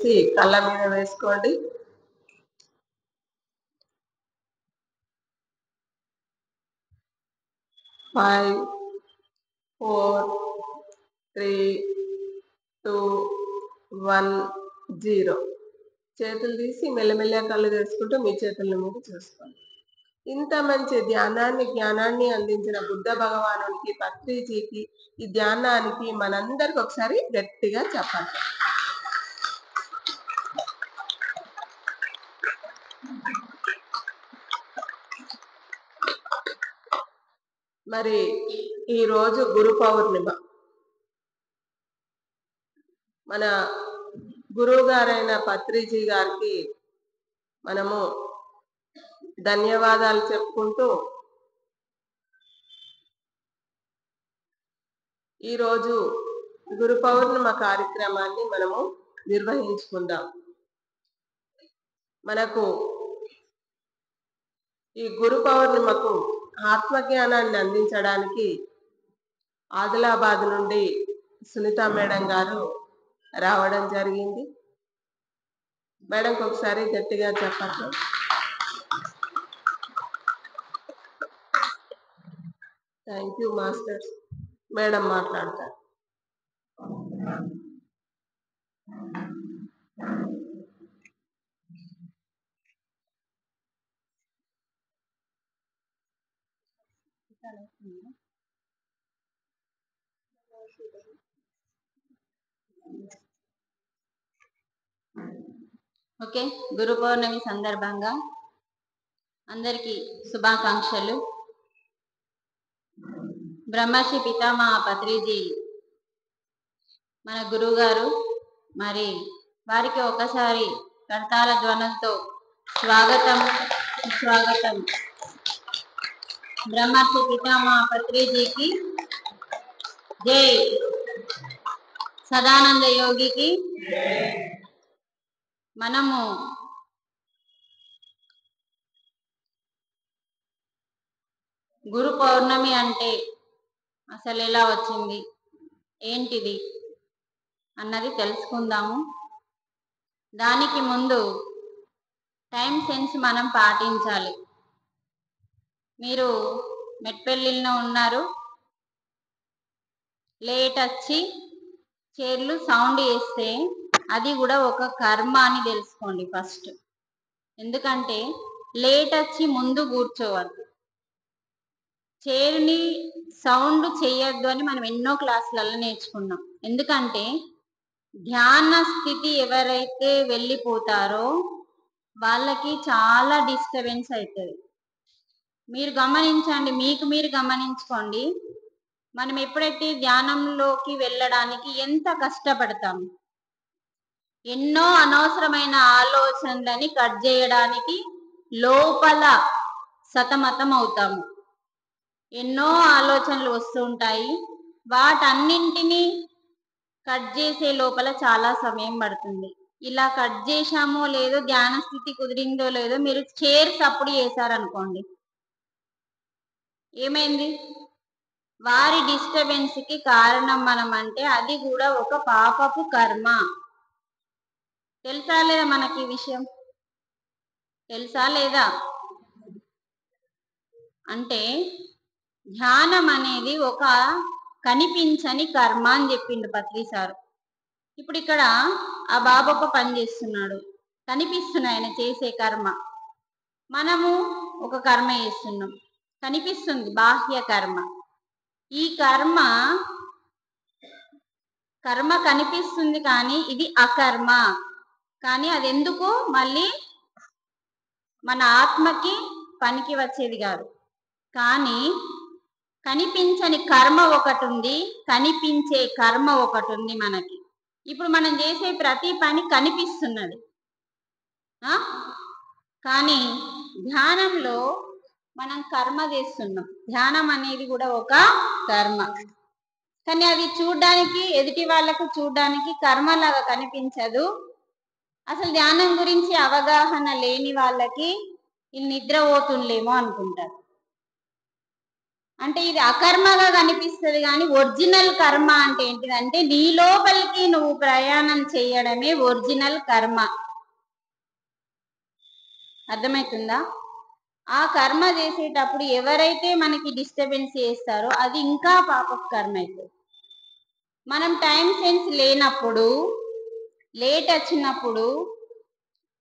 తీసి కళ్ళ మీద వేసుకోండి. ఫైవ్, 4, 3, 2, 1, 0. చేతులు తీసి మెల్లమెల్లగా కళ్ళు తెరుచుకుంటూ మీ చేతుల మీద చూసుకోండి. ఇంత మంచి జ్ఞానాన్ని అందించిన బుద్ధ భగవానునికి, పత్రిజీకి, ఈ ధ్యానానికి మనందరికి ఒకసారి గట్టిగా చెప్పాలి. మరి ఈరోజు గురు పౌర్ణిమ. మన గురువు గారైన పత్రిజీ గారికి మనము ధన్యవాదాలు చెప్పుకుంటూ ఈరోజు గురు పౌర్ణిమ కార్యక్రమాన్ని మనము నిర్వహించుకుందాం. మనకు ఈ గురు పౌర్ణిమకు ఆత్మజ్ఞానాన్ని అందించడానికి ఆదిలాబాద్ నుండి సునీత మేడం గారు రావడం జరిగింది. మేడంకి ఒకసారి గట్టిగా చెప్పండి. Thank you master. మేడం మాట్లాడతారు. ఓకే, గురు పౌర్ణమి సందర్భంగా అందరికీ శుభాకాంక్షలు. బ్రహ్మర్షి పితామహ పత్రిజీ మన గురువు గారు. మరి వారికి ఒకసారి కర్తాల ధ్వనులతో స్వాగతం సుస్వాగతం. బ్రహ్మర్షి పితామహ పత్రిజీకి జై, సదానంద యోగికి. మనము గురు పౌర్ణమి అంటే అసలు ఎలా వచ్చింది, ఏంటిది అన్నది తెలుసుకుందాము. దానికి ముందు టైం సెన్స్ మనం పాటించాలి. మీరు మెట్పల్లిలో ఉన్నారు, లేట్ వచ్చి చైర్లు సౌండ్ చేస్తే అది కూడా ఒక కర్మ అని తెలుసుకోండి ఫస్ట్. ఎందుకంటే లేట్ వచ్చి ముందు కూర్చోవద్దు, చైర్ని సౌండ్ చేయొద్దు అని మనం ఎన్నో క్లాసులలో నేర్చుకున్నాం. ఎందుకంటే ధ్యాన స్థితి ఎవరైతే వెళ్ళిపోతారో వాళ్ళకి చాలా డిస్టర్బెన్స్ అవుతుంది. మీరు గమనించండి, మీకు మీరు గమనించుకోండి. మనం ఎప్పుడైతే ధ్యానంలోకి వెళ్ళడానికి ఎంత కష్టపడతాం, ఎన్నో అనవసరమైన ఆలోచనలని కట్ చేయడానికి లోపల సతమతం అవుతాము. ఎన్నో ఆలోచనలు వస్తూ ఉంటాయి, వాటన్నింటినీ కట్ చేసే లోపల చాలా సమయం పడుతుంది. ఇలా కట్ చేశామో లేదో, ధ్యాన స్థితి కుదిరిందో లేదో, మీరు చైర్స్ అప్పుడు చేశారనుకోండి, ఏమైంది? వారి డిస్టర్బెన్స్ కి కారణం మనం అంటే అది కూడా ఒక పాపపు కర్మ. తెలుసా లేదా మనకి ఈ విషయం? తెలుసా లేదా? అంటే ధ్యానం అనేది ఒక కనిపించని కర్మ అని చెప్పిండు పత్రి సారు. ఇప్పుడు ఇక్కడ ఆ బాబు ఒక పని చేస్తున్నాడు, కనిపిస్తున్నాయి ఆయన చేసే కర్మ. మనము ఒక కర్మ చేస్తున్నాం, కనిపిస్తుంది బాహ్య కర్మ. ఈ కర్మ కనిపిస్తుంది కానీ ఇది అకర్మ. కానీ అది ఎందుకు మళ్ళీ మన ఆత్మకి పనికి వచ్చేది కాదు. కానీ కనిపించని కర్మ ఒకటి ఉంది, కనిపించే కర్మ ఒకటి ఉంది మనకి. ఇప్పుడు మనం చేసే ప్రతి పని కనిపిస్తున్నది, కానీ ధ్యానంలో మనం కర్మ చేస్తున్నాం. ధ్యానం అనేది కూడా ఒక కర్మ, కానీ అది చూడ్డానికి, ఎదుటి వాళ్ళకు చూడ్డానికి కర్మలాగా కనిపించదు. అసలు ధ్యానం గురించి అవగాహన లేని వాళ్ళకి వీళ్ళు నిద్ర పోతుండేమో అనుకుంటారు. అంటే ఇది అకర్మగా కనిపిస్తుంది, కానీ ఒరిజినల్ కర్మ అంటే ఏంటిదంటే నీ లోపలికి నువ్వు ప్రయాణం చేయడమే ఒరిజినల్ కర్మ. అర్థమవుతుందా? ఆ కర్మ చేసేటప్పుడు ఎవరైతే మనకి డిస్టర్బెన్స్ చేస్తారో అది ఇంకా పాప కర్మ అవుతుంది. మనం టైం సెన్స్ లేనప్పుడు, లేట్ వచ్చినప్పుడు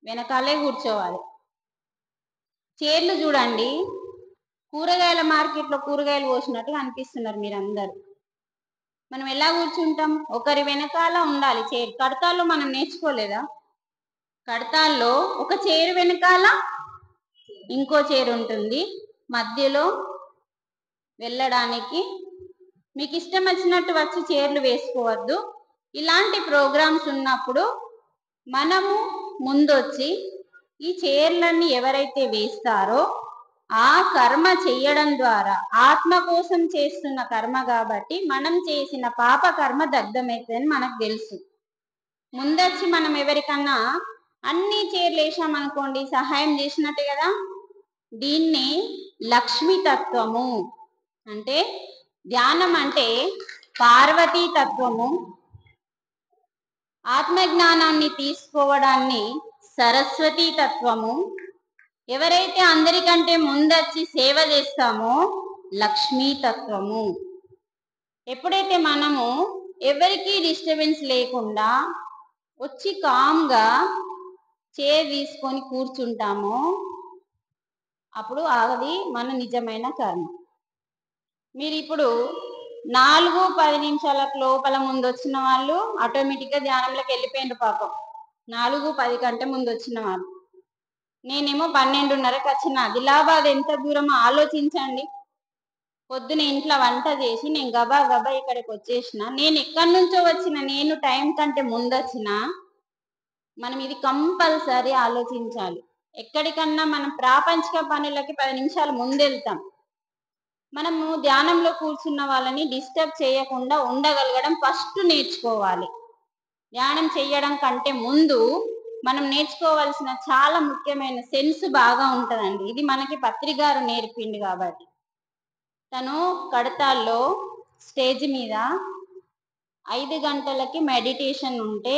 వెనకాలే కూర్చోవాలి. చైర్లు చూడండి, కూరగాయల మార్కెట్లో కూరగాయలు పోసినట్టుగా అనిపిస్తున్నారు మీరందరూ. మనం ఎలా కూర్చుంటాం? ఒకరి వెనకాల ఉండాలి చైర్. కడతాల్లో మనం నేర్చుకోలేదా? కడతాల్లో ఒక చైర్ వెనకాల ఇంకో చైర్ ఉంటుంది, మధ్యలో వెళ్ళడానికి మీకు ఇష్టం వచ్చినట్టు వచ్చి చైర్లు వేసుకోవద్దు. ఇలాంటి ప్రోగ్రామ్స్ ఉన్నప్పుడు మనము ముందొచ్చి ఈ చైర్లన్నీ ఎవరైతే వేస్తారో ఆ కర్మ చెయ్యడం ద్వారా, ఆత్మ కోసం చేస్తున్న కర్మ కాబట్టి మనం చేసిన పాప కర్మ దగ్ధమవుతుందని మనకు తెలుసు. ముందొచ్చి మనం ఎవరికన్నా అన్ని చైర్లు వేసామనుకోండి, సహాయం చేసినట్టే కదా. దీన్ని లక్ష్మీ తత్వము అంటే, ధ్యానం అంటే పార్వతీ తత్వము, ఆత్మజ్ఞానాన్ని తీసుకోవడాన్ని సరస్వతీ తత్వము, ఎవరైతే అందరికంటే ముందొచ్చి సేవ చేస్తామో లక్ష్మీ తత్వము. ఎప్పుడైతే మనము ఎవరికి డిస్టర్బెన్స్ లేకుండా వచ్చి కామ్గా చైర్ తీసుకొని కూర్చుంటామో అప్పుడు అది మన నిజమైన కర్మ. మీరు ఇప్పుడు 4-10 నిమిషాలకు లోపల ముందు వచ్చిన వాళ్ళు ఆటోమేటిక్గా ధ్యానంలోకి వెళ్ళిపోయిండ్రు పాపం. 4-10 కంటే ముందు వచ్చిన వాళ్ళు. నేనేమో 12:30కి వచ్చిన. ఆదిలాబాద్ ఎంత దూరమో ఆలోచించండి. పొద్దున ఇంట్లో వంట చేసి నేను గబా గబా ఇక్కడికి వచ్చేసిన. నేను ఎక్కడి నుంచో వచ్చిన, నేను టైం కంటే ముందు వచ్చిన. మనం ఇది కంపల్సరీ ఆలోచించాలి. ఎక్కడికన్నా మనం ప్రాపంచిక పనులకి 10 నిమిషాలు ముందెళ్తాం. మనము ధ్యానంలో కూర్చున్న వాళ్ళని డిస్టర్బ్ చేయకుండా ఉండగలగడం ఫస్ట్ నేర్చుకోవాలి. ధ్యానం చేయడం కంటే ముందు మనం నేర్చుకోవాల్సిన చాలా ముఖ్యమైన సెన్స్ బాగా ఉంటుందండి. ఇది మనకి పత్రి గారు నేర్పింది. కాబట్టి తను కడతాల్లో స్టేజ్ మీద 5 గంటలకి మెడిటేషన్ ఉంటే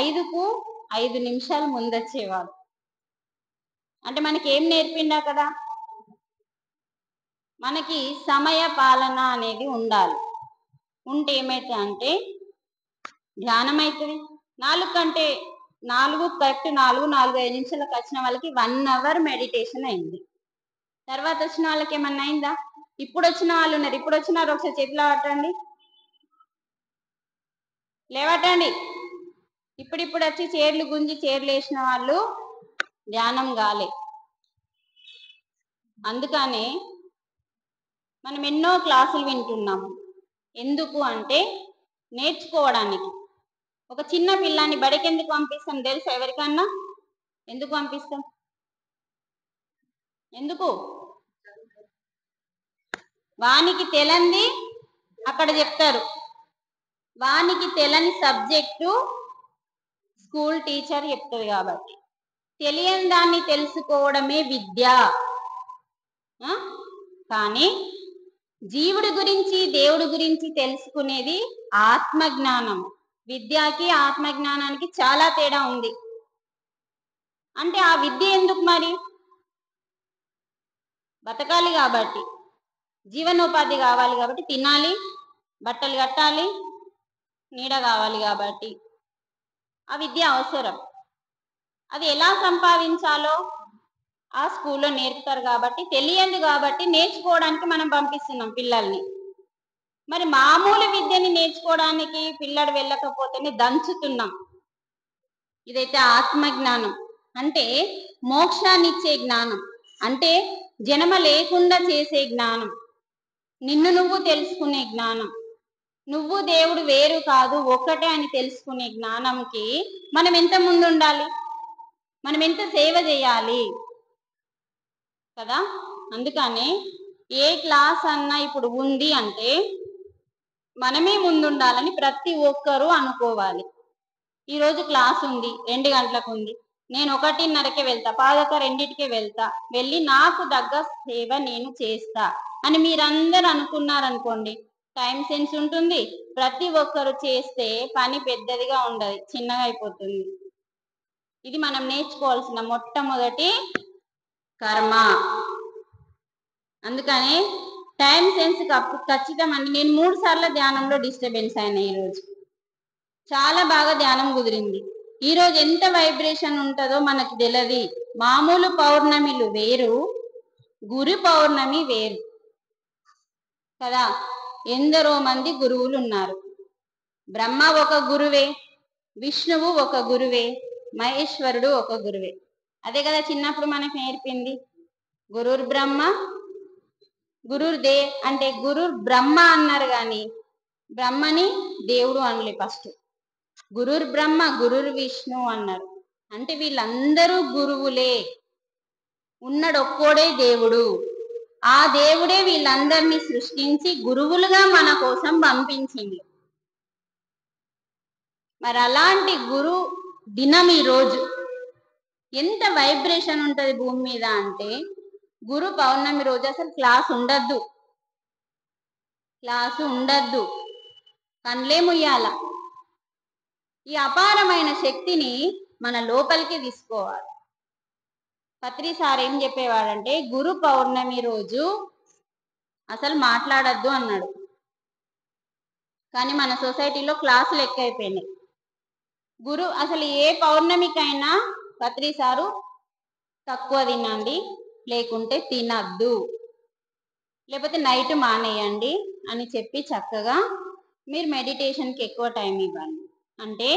5కు 5 నిమిషాలు ముందొచ్చేవాడు. అంటే మనకి ఏం నేర్పిండా కదా, మనకి సమయ పాలన అనేది ఉండాలి. ఉంటే ఏమైతే అంటే ధ్యానం అవుతుంది. 4 కంటే 4 కరెక్ట్ 4-4-5 నిమిషాలకు వచ్చిన వాళ్ళకి 1 అవర్ మెడిటేషన్ అయింది. తర్వాత వచ్చిన వాళ్ళకి ఏమన్నా అయిందా? ఇప్పుడు వచ్చిన వాళ్ళు ఉన్నారు. ఇప్పుడు వచ్చినారు, ఒకసారి చేతిలో పట్టండి, లేవటండి. ఇప్పుడిప్పుడు వచ్చి చైర్లు గుంజి చైర్లు వేసిన వాళ్ళు ధ్యానం కాలే. అందుకనే మనం ఎన్నో క్లాసులు వింటున్నాము. ఎందుకు అంటే నేర్చుకోవడానికి. ఒక చిన్న పిల్లాన్ని బడికి ఎందుకు పంపిస్తాం తెలుసా ఎవరికన్నా? ఎందుకు పంపిస్తాం? ఎందుకు? వానికి తెలంది అక్కడ చెప్తారు, వానికి తెలని సబ్జెక్టు స్కూల్ టీచర్ చెప్తుంది. కాబట్టి తెలియని దాన్ని తెలుసుకోవడమే విద్య. కానీ జీవుడి గురించి, దేవుడి గురించి తెలుసుకునేది ఆత్మజ్ఞానం. విద్యకి ఆత్మజ్ఞానానికి చాలా తేడా ఉంది. అంటే ఆ విద్య ఎందుకు మరి? బతకాలి కాబట్టి, జీవనోపాధి కావాలి కాబట్టి, తినాలి, బట్టలు కట్టాలి, నీడ కావాలి కాబట్టి ఆ విద్య అవసరం. అది ఎలా సంపాదించాలో ఆ స్కూల్లో నేర్పుతారు. కాబట్టి తెలియదు కాబట్టి నేర్చుకోవడానికి మనం పంపిస్తున్నాం పిల్లల్ని. మరి మామూలు విద్యని నేర్చుకోవడానికి పిల్లడు వెళ్ళకపోతేనే దంచుతున్నాం. ఇదైతే ఆత్మజ్ఞానం అంటే మోక్షాన్ని ఇచ్చే జ్ఞానం, అంటే జన్మ లేకుండా చేసే జ్ఞానం, నిన్ను నువ్వు తెలుసుకునే జ్ఞానం, నువ్వు దేవుడు వేరు కాదు ఒక్కటే అని తెలుసుకునే జ్ఞానంకి మనం ఎంత ముందు ఉండాలి, మనం ఎంత సేవ చేయాలి కదా. అందుకనే ఏ క్లాస్ అన్నా ఇప్పుడు ఉంది అంటే మనమే ముందుండాలని ప్రతి ఒక్కరూ అనుకోవాలి. ఈరోజు క్లాస్ ఉంది, 2 గంటలకు ఉంది, నేను 1:30కే వెళ్తా, పాదక 2కే వెళ్తా, వెళ్ళి నాకు తగ్గ సేవ నేను చేస్తా అని మీరందరూ అనుకున్నారనుకోండి, టైం సెన్స్ ఉంటుంది. ప్రతి ఒక్కరు చేస్తే పని పెద్దదిగా ఉండదు, చిన్నగా అయిపోతుంది. ఇది మనం నేర్చుకోవాల్సిన మొట్టమొదటి కర్మ. అందుకని టైం సెన్స్ ఖచ్చితమండి. నేను 3 సార్లు ధ్యానంలో డిస్టర్బెన్స్ అయినా ఈరోజు చాలా బాగా ధ్యానం కుదిరింది. ఈరోజు ఎంత వైబ్రేషన్ ఉంటుందో మనకు తెలియదు. మామూలు పౌర్ణమిలు వేరు, గురు పౌర్ణమి వేరు కదా. ఎందరో మంది గురువులు ఉన్నారు. బ్రహ్మ ఒక గురువే, విష్ణువు ఒక గురువే, మహేశ్వరుడు ఒక గురువే. అదే కదా చిన్నప్పుడు మనకు నేర్పింది. గురుర్ బ్రహ్మ గురుర్ దే అంటే గురుర్ బ్రహ్మ అన్నారు, కానీ బ్రహ్మని దేవుడు అనలే. ఫస్ట్ గురుర్ బ్రహ్మ గురుర్ విష్ణు అన్నారు. అంటే వీళ్ళందరూ గురువులే, ఉన్నాడు ఒక్కోడే దేవుడు. ఆ దేవుడే వీళ్ళందరినీ సృష్టించి గురువులుగా మన కోసం పంపించింది. మరి అలాంటి గురు దినం ఈరోజు ఎంత వైబ్రేషన్ ఉంటది భూమి మీద అంటే, గురు పౌర్ణమి రోజు అసలు క్లాసు ఉండద్దు, కన్లే ముయ్యాల. ఈ అపారమైన శక్తిని మన లోపలికి తీసుకోవాలి. పత్రి సార్ ఏం చెప్పేవాడంటే, గురు పౌర్ణమి రోజు అసలు మాట్లాడద్దు అన్నాడు. కానీ మన సొసైటీలో క్లాసులు ఎక్కువైపోయినాయి. అసలు ఏ పౌర్ణమికైనా పత్రి సారు తక్కువ తినండి, లేకుంటే తినద్దు, లేకపోతే నైట్ మానేయండి అని చెప్పి చక్కగా మీరు మెడిటేషన్కి ఎక్కువ టైం ఇవ్వండి. అంటే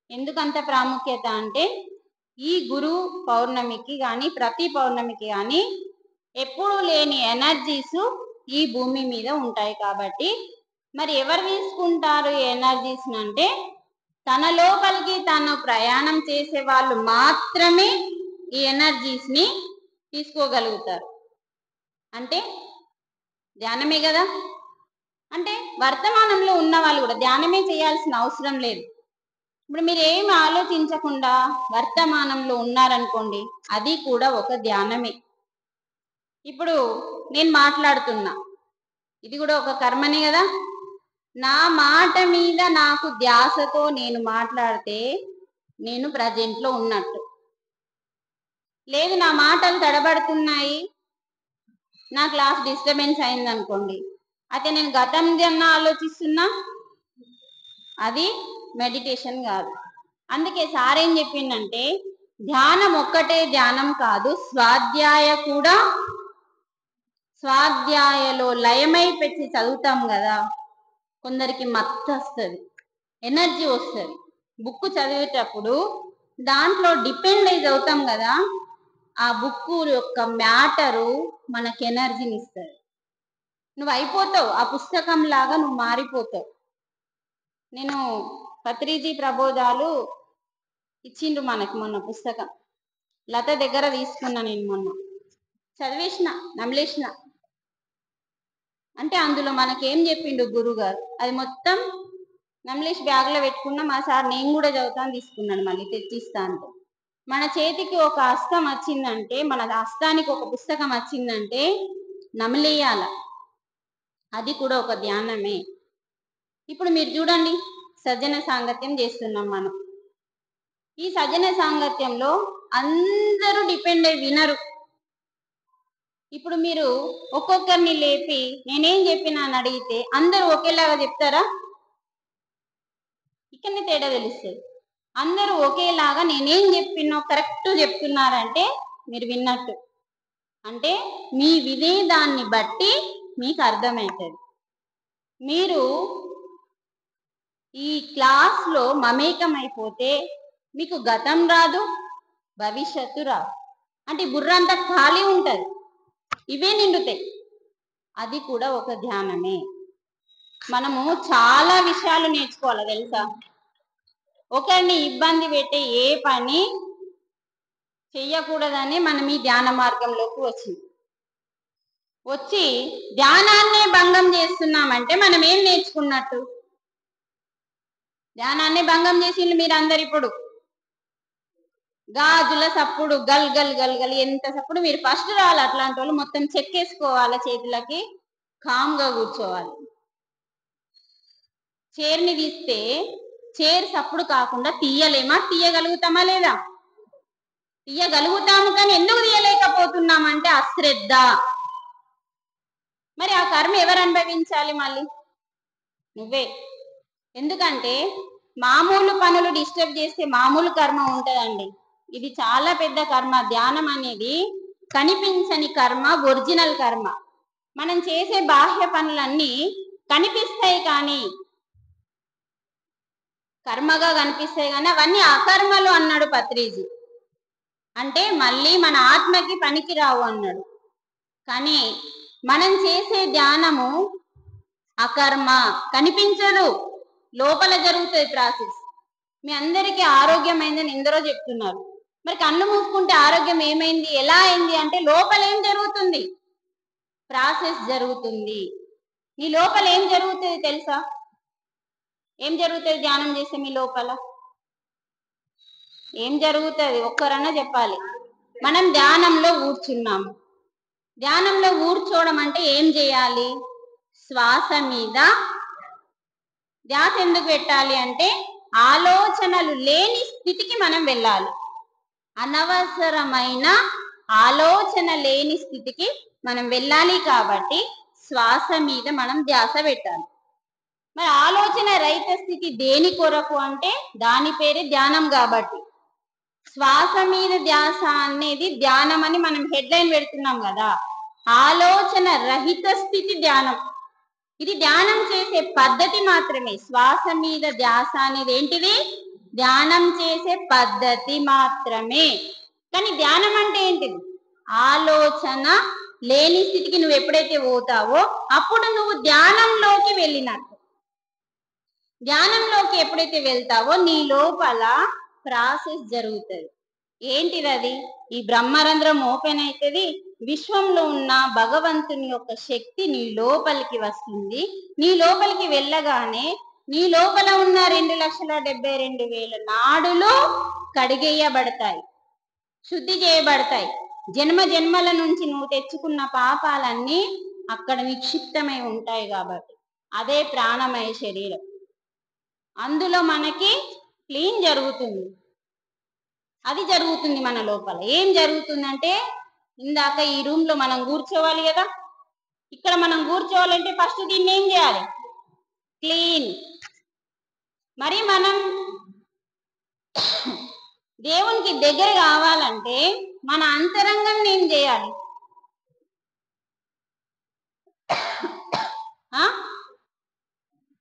ఎందుకంత ప్రాముఖ్యత అంటే, ఈ గురు పౌర్ణమికి కానీ ప్రతి పౌర్ణమికి కానీ ఎప్పుడూ లేని ఎనర్జీస్ ఈ భూమి మీద ఉంటాయి. కాబట్టి మరి ఎవరు తీసుకుంటారు ఈ ఎనర్జీస్ అంటే, తన లోపలికి తను ప్రయాణం చేసే వాళ్ళు మాత్రమే ఈ ఎనర్జీస్ ని తీసుకోగలుగుతారు. అంటే ధ్యానమే కదా. అంటే వర్తమానంలో ఉన్న వాళ్ళు కూడా ధ్యానమే చేయాల్సిన అవసరం లేదు. ఇప్పుడు మీరు ఏమి ఆలోచించకుండా వర్తమానంలో ఉన్నారనుకోండి, అది కూడా ఒక ధ్యానమే. ఇప్పుడు నేను మాట్లాడుతున్నా, ఇది కూడా ఒక కర్మనే కదా. నా మాట మీద నాకు ధ్యాసతో నేను మాట్లాడితే నేను ప్రజెంట్లో ఉన్నట్టు. లేదు నా మాటలు తడబడుతున్నాయి, నా క్లాస్ డిస్టర్బెన్స్ అయింది అనుకోండి, అయితే నేను గతం జన్న ఆలోచిస్తున్నా, అది మెడిటేషన్ కాదు. అందుకే సార్ ఏం చెప్పిందంటే, ధ్యానం ఒక్కటే ధ్యానం కాదు, స్వాధ్యాయలో లయమై పెట్టి చదువుతాం కదా. కొందరికి మత్తు వస్తుంది, ఎనర్జీ వస్తుంది. బుక్ చదివేటప్పుడు దాంట్లో డిపెండ్ అయి చదువుతాం కదా, ఆ బుక్ యొక్క మ్యాటరు మనకు ఎనర్జీని ఇస్తుంది. నువ్వు అయిపోతావు, ఆ పుస్తకం లాగా నువ్వు మారిపోతావు. నేను పత్రిజీ ప్రబోధాలు ఇచ్చిండ్రు మనకి మొన్న పుస్తకం, లత దగ్గర తీసుకున్నా. నేను మొన్న చదివేసిన, నమిలేసిన. అంటే అందులో మనకేం చెప్పిండు గురుగారు, అది మొత్తం నమిలేసి బ్యాగ్లో పెట్టుకున్నా. మా సార్ నేను కూడా చదువుతాను తీసుకున్నాను, మళ్ళీ తెచ్చిస్తా అంటే. మన చేతికి ఒక హస్తం వచ్చిందంటే, మన హస్తానికి ఒక పుస్తకం వచ్చిందంటే నమిలేయాల, అది కూడా ఒక ధ్యానమే. ఇప్పుడు మీరు చూడండి, సజ్జన సాంగత్యం చేస్తున్నాం మనం. ఈ సజ్జన సాంగత్యంలో అందరూ డిపెండ్ అయి వినరు. ఇప్పుడు మీరు ఒక్కొక్కరిని లేపి నేనేం చెప్పినా అని అడిగితే అందరూ ఒకేలాగా చెప్తారా? ఇక్కడనే తేడా తెలుస్తుంది. అందరూ ఒకేలాగా నేనేం చెప్పినో కరెక్ట్ చెప్తున్నారంటే మీరు విన్నట్టు. అంటే మీ వినేదాన్ని బట్టి మీకు అర్థమవుతుంది. మీరు ఈ క్లాస్లో మమేకం అయిపోతే మీకు గతం రాదు, భవిష్యత్తు రాదు. అంటే బుర్రంతా ఖాళీ ఉంటుంది, ఇవే నిండుతాయి. అది కూడా ఒక ధ్యానమే. మనము చాలా విషయాలు నేర్చుకోవాలి తెలుసా. ఒకరిని ఇబ్బంది పెట్టే ఏ పని చెయ్యకూడదని మనం ఈ ధ్యాన మార్గంలోకి వచ్చి ధ్యానాన్నే భంగం చేస్తున్నామంటే మనం ఏం నేర్చుకున్నట్టు? ధ్యానాన్ని భంగం చేసిండ్రు మీరందరు. ఇప్పుడు గాజుల సప్పుడు గల్ గల్ గల్ గల్ ఎంత సప్పుడు. మీరు ఫస్ట్ రావాలి. అట్లాంటి వాళ్ళు మొత్తం చెక్కేసుకోవాలి, చేతులకి కామ్గా కూర్చోవాలి. చైర్ని తీస్తే చైర్ సప్పుడు కాకుండా తీయలేమా? తీయగలుగుతామా లేదా? తీయగలుగుతాము, కానీ ఎందుకు తీయలేకపోతున్నామంటే అశ్రద్ధ. మరి ఆ కర్మ ఎవరు అనుభవించాలి? మళ్ళీ నువ్వే. ఎందుకంటే మామూలు పనులు డిస్టర్బ్ చేస్తే మామూలు కర్మ ఉంటదండి. ఇది చాలా పెద్ద కర్మ. ధ్యానం అనేది కనిపించని కర్మ, ఒరిజినల్ కర్మ. మనం చేసే బాహ్య పనులన్నీ కనిపిస్తాయి, కానీ కర్మగా కనిపిస్తాయి, కానీ అవన్నీ అకర్మలు అన్నాడు పత్రిజీ. అంటే మళ్ళీ మన ఆత్మకి పనికి రావు అన్నాడు. కానీ మనం చేసే ధ్యానము అకర్మ, కనిపించదు, లోపల జరుగుతుంది ప్రాసెస్. మీ అందరికీ ఆరోగ్యమైందని ఎందరో చెప్తున్నారు. మరి కళ్ళు మూసుకుంటే ఆరోగ్యం ఏమైంది, ఎలా అయింది అంటే లోపల ఏం జరుగుతుంది? ప్రాసెస్ జరుగుతుంది. నీ లోపల ఏం జరుగుతుంది తెలుసా? ఏం జరుగుతుంది ధ్యానం చేస్తే మీ లోపల? ఏం జరుగుతుంది ఒక్కరన్నా చెప్పాలి. మనం ధ్యానంలో కూర్చున్నాము. ధ్యానంలో కూర్చోవడం అంటే ఏం చేయాలి? శ్వాస మీద ధ్యాస ఎందుకు పెట్టాలి అంటే ఆలోచనలు లేని స్థితికి మనం వెళ్ళాలి. అనవసరమైన ఆలోచన లేని స్థితికి మనం వెళ్ళాలి. కాబట్టి శ్వాస మీద మనం ధ్యాస పెట్టాలి. మరి ఆలోచన రహిత స్థితి దేని కొరకు అంటే దాని పేరే ధ్యానం. కాబట్టి శ్వాస మీద ధ్యాస అనేది ధ్యానం అని మనం హెడ్లైన్ పెడుతున్నాం కదా. ఆలోచన రహిత స్థితి ధ్యానం. ఇది ధ్యానం చేసే పద్ధతి మాత్రమే. శ్వాస మీద ధ్యాస అనేది ఏంటిది? ధ్యానం చేసే పద్ధతి మాత్రమే. కానీ ధ్యానం అంటే ఏంటిది? ఆలోచన లేని స్థితికి నువ్వు ఎప్పుడైతే పోతావో అప్పుడు నువ్వు ధ్యానంలోకి వెళ్ళినట్టు. ధ్యానంలోకి ఎప్పుడైతే వెళ్తావో నీ లోపల ప్రాసెస్ జరుగుతుంది. ఏంటిది అది? ఈ బ్రహ్మరంధ్రం ఓపెన్ అవుతుంది. విశ్వంలో ఉన్న భగవంతుని యొక్క శక్తి నీ లోపలికి వస్తుంది. నీ లోపలికి వెళ్ళగానే నీ లోపల ఉన్న 2,72,000 నాడులు కడిగేయబడతాయి, శుద్ధి చేయబడతాయి. జన్మ జన్మల నుంచి నువ్వు తెచ్చుకున్న పాపాలన్నీ అక్కడ నిక్షిప్తమై ఉంటాయి. కాబట్టి అదే ప్రాణమయ శరీరం. అందులో మనకి క్లీన్ జరుగుతుంది. అది జరుగుతుంది మన లోపల. ఏం జరుగుతుందంటే ఇందాక ఈ రూమ్ లో మనం కూర్చోవాలి కదా. ఇక్కడ మనం కూర్చోవాలంటే ఫస్ట్ దీన్ని ఏం చేయాలి? క్లీన్. మరి మనం దేవునికి దగ్గర కావాలంటే మన అంతరంగం ఏం చేయాలి?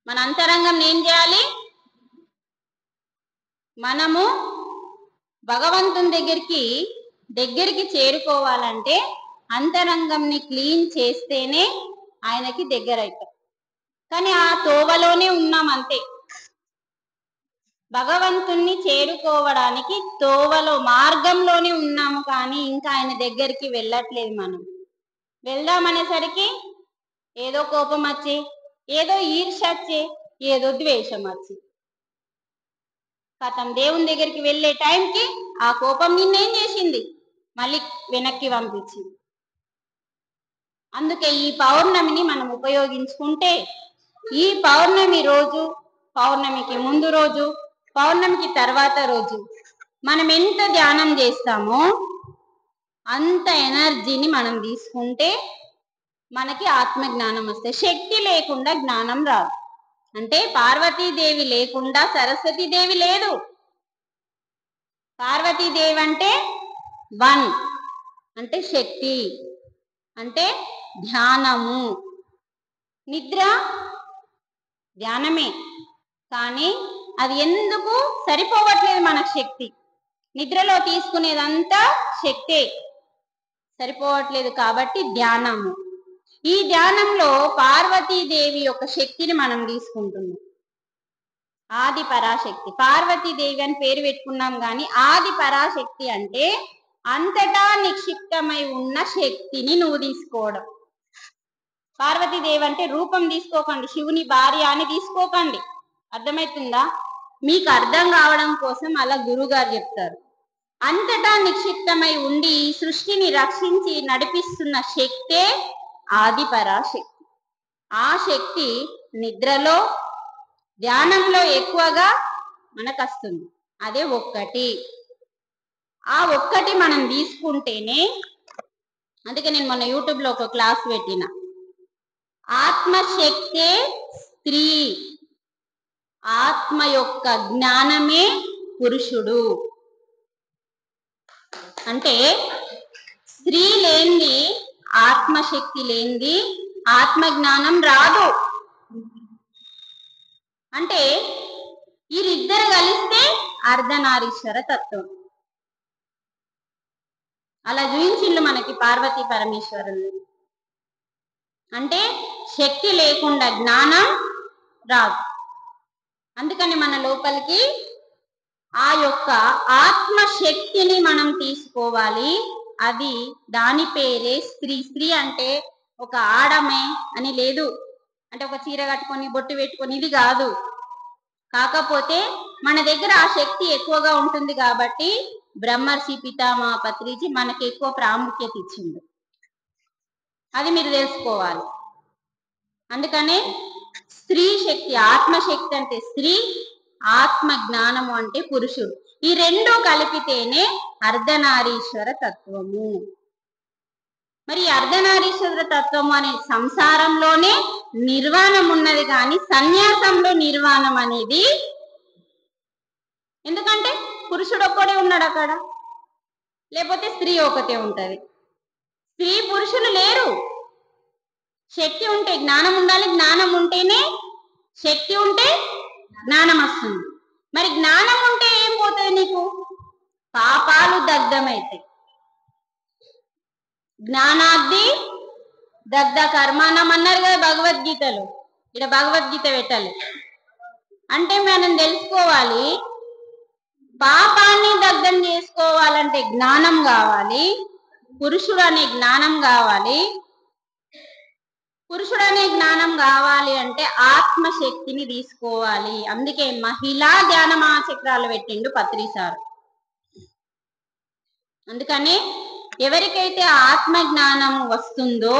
మన అంతరంగం ఏం చేయాలి? మనము భగవంతుని దగ్గరికి చేరుకోవాలంటే అంతరంగంని క్లీన్ చేస్తేనే ఆయనకి దగ్గర అవుతాం. కానీ ఆ తోవలోనే ఉన్నాం అంతే. భగవంతుణ్ణి చేరుకోవడానికి తోవలో, మార్గంలోనే ఉన్నాము, కానీ ఇంకా ఆయన దగ్గరికి వెళ్ళట్లేదు. మనం వెళ్దామనేసరికి ఏదో కోపం వచ్చి, ఏదో ఈర్ష్య వచ్చి, ఏదో ద్వేషం వచ్చి కథం. దేవుని దగ్గరికి వెళ్ళే టైంకి ఆ కోపం నిన్నేం చేసింది? మళ్ళీ వెనక్కి పంపించింది. అందుకే ఈ పౌర్ణమిని మనం ఉపయోగించుకుంటే, ఈ పౌర్ణమి రోజు, పౌర్ణమికి ముందు రోజు, పౌర్ణమికి తర్వాత రోజు మనం ఎంత ధ్యానం చేస్తామో అంత ఎనర్జీని మనం తీసుకుంటే మనకి ఆత్మజ్ఞానం వస్తే. శక్తి లేకుండా జ్ఞానం రాదు. అంటే పార్వతీదేవి లేకుండా సరస్వతీదేవి లేదు. పార్వతీదేవి అంటే 1, అంటే శక్తి, అంటే ధ్యానము. నిద్ర ధ్యానమే, కానీ అది ఎందుకు సరిపోవట్లేదు మనకు శక్తి. నిద్రలో తీసుకునేదంతా శక్తే, సరిపోవట్లేదు. కాబట్టి ధ్యానము. ఈ ధ్యానంలో పార్వతీదేవి యొక్క శక్తిని మనం తీసుకుంటున్నాం. ఆది పరాశక్తి. పార్వతీదేవి అని పేరు పెట్టుకున్నాం, కానీ ఆది పరాశక్తి అంటే అంతటా నిక్షిప్తమై ఉన్న శక్తిని నువ్వు తీసుకోవడం. పార్వతీదేవి అంటే రూపం తీసుకోకండి, శివుని భార్య అని తీసుకోకండి. అర్థమవుతుందా? మీకు అర్థం కావడం కోసం అలా గురుగారు చెప్తారు. అంతటా నిక్షిప్తమై ఉండి ఈ సృష్టిని రక్షించి నడిపిస్తున్న శక్తే ఆది పరాశక్తి. ఆ శక్తి నిద్రలో ధ్యానంలో ఎక్కువగా మనకు వస్తుంది. అదే ఒక్కటి. ఆ ఒక్కటి మనం తీసుకుంటేనే, అందుకే నేను మొన్న యూట్యూబ్ లో ఒక క్లాస్ పెట్టిన, ఆత్మశక్తే స్త్రీ, ఆత్మ యొక్క జ్ఞానమే పురుషుడు. అంటే స్త్రీ లేనిది, ఆత్మశక్తి లేనిది ఆత్మ జ్ఞానం రాదు. అంటే వీరిద్దరు కలిస్తే అర్ధనారీశ్వర తత్వం. అలా చూయించిండు మనకి పార్వతీ పరమేశ్వరులు. అంటే శక్తి లేకుండా జ్ఞానం రాదు. అందుకని మన లోపలికి ఆ యొక్క ఆత్మశక్తిని మనం తీసుకోవాలి. అది దాని పేరే స్త్రీ. స్త్రీ అంటే ఒక ఆడమే అని లేదు, అంటే ఒక చీర కట్టుకొని బొట్టు పెట్టుకొని ఇది కాదు. కాకపోతే మన దగ్గర ఆ శక్తి ఎక్కువగా ఉంటుంది కాబట్టి బ్రహ్మర్షి పితామహ పత్రిజీ మనకి ఎక్కువ ప్రాముఖ్యత ఇచ్చిండు. అది మీరు తెలుసుకోవాలి. అందుకనే స్త్రీ శక్తి, ఆత్మశక్తి అంటే స్త్రీ, ఆత్మ జ్ఞానము అంటే పురుషుడు. ఈ రెండు కలిపితేనే అర్ధనారీశ్వర తత్వము. మరి అర్ధనారీశ్వర తత్వము అనే సంసారంలోనే నిర్వాణం ఉన్నది, కానీ సన్యాసంలో నిర్వాణం అనేది, ఎందుకంటే పురుషుడు ఒక్కడే ఉన్నాడు అక్కడ, లేకపోతే స్త్రీ ఒకటే ఉంటది. స్త్రీ పురుషులు లేరు. శక్తి ఉంటే జ్ఞానం ఉండాలి, జ్ఞానం ఉంటేనే శక్తి ఉంటే జ్ఞానం వస్తుంది. మరి జ్ఞానం ఉంటే ఏం పోతుంది నీకు? పాపాలు దగ్ధమైతాయి. జ్ఞానాద్ది దగ్ధ కర్మానం అన్నారు కదా భగవద్గీతలో. ఇక్కడ భగవద్గీత పెట్టాలి అంటే మనం తెలుసుకోవాలి, పాపాన్ని దగ్ధం చేసుకోవాలంటే జ్ఞానం కావాలి, పురుషుడు అనే జ్ఞానం కావాలి. పురుషుడు అనే జ్ఞానం కావాలి అంటే ఆత్మశక్తిని తీసుకోవాలి. అందుకే మహిళా ధ్యాన మహాచక్రాలు పెట్టిండు పత్రి సార్. అందుకని ఎవరికైతే ఆత్మ జ్ఞానం వస్తుందో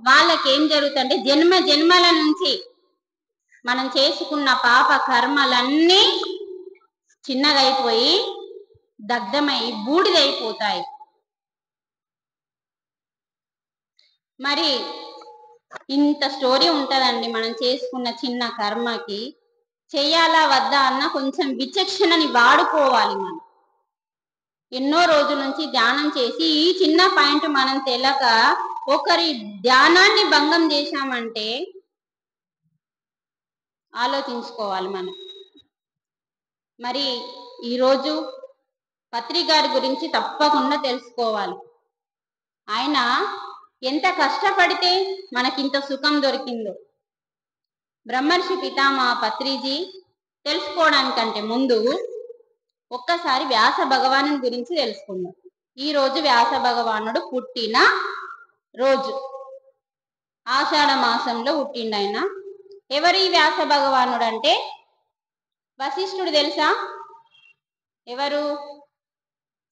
వాళ్ళకి ఏం జరుగుతుందంటే జన్మ జన్మల నుంచి మనం చేసుకున్న పాప కర్మలన్నీ చిన్నగైపోయి దగ్ధమై బూడిదైపోతాయి. మరి ఇంత స్టోరీ ఉంటదండి. మనం చేసుకున్న చిన్న కర్మకి చెయ్యాలా వద్దా అన్న కొంచెం విచక్షణని వాడుకోవాలి. మనం ఎన్నో రోజుల నుంచి ధ్యానం చేసి ఈ చిన్న పాయింట్ మనం తెలక ఒకరి ధ్యానాన్ని భంగం చేశామంటే ఆలోచించుకోవాలి మనం. మరి ఈరోజు పత్రి గారి గురించి తప్పకుండా తెలుసుకోవాలి. ఆయన ఎంత కష్టపడితే మనకింత సుఖం దొరికిందో. బ్రహ్మర్షి పితామహ పత్రిజీ తెలుసుకోవడానికంటే ముందు ఒక్కసారి వ్యాస భగవాను గురించి తెలుసుకుందాం. ఈ రోజు వ్యాస భగవానుడు పుట్టిన రోజు, ఆషాఢ మాసంలో పుట్టిండు ఆయన. ఎవరి వ్యాస భగవానుడు అంటే వశిష్ఠుడు తెలుసా? ఎవరు?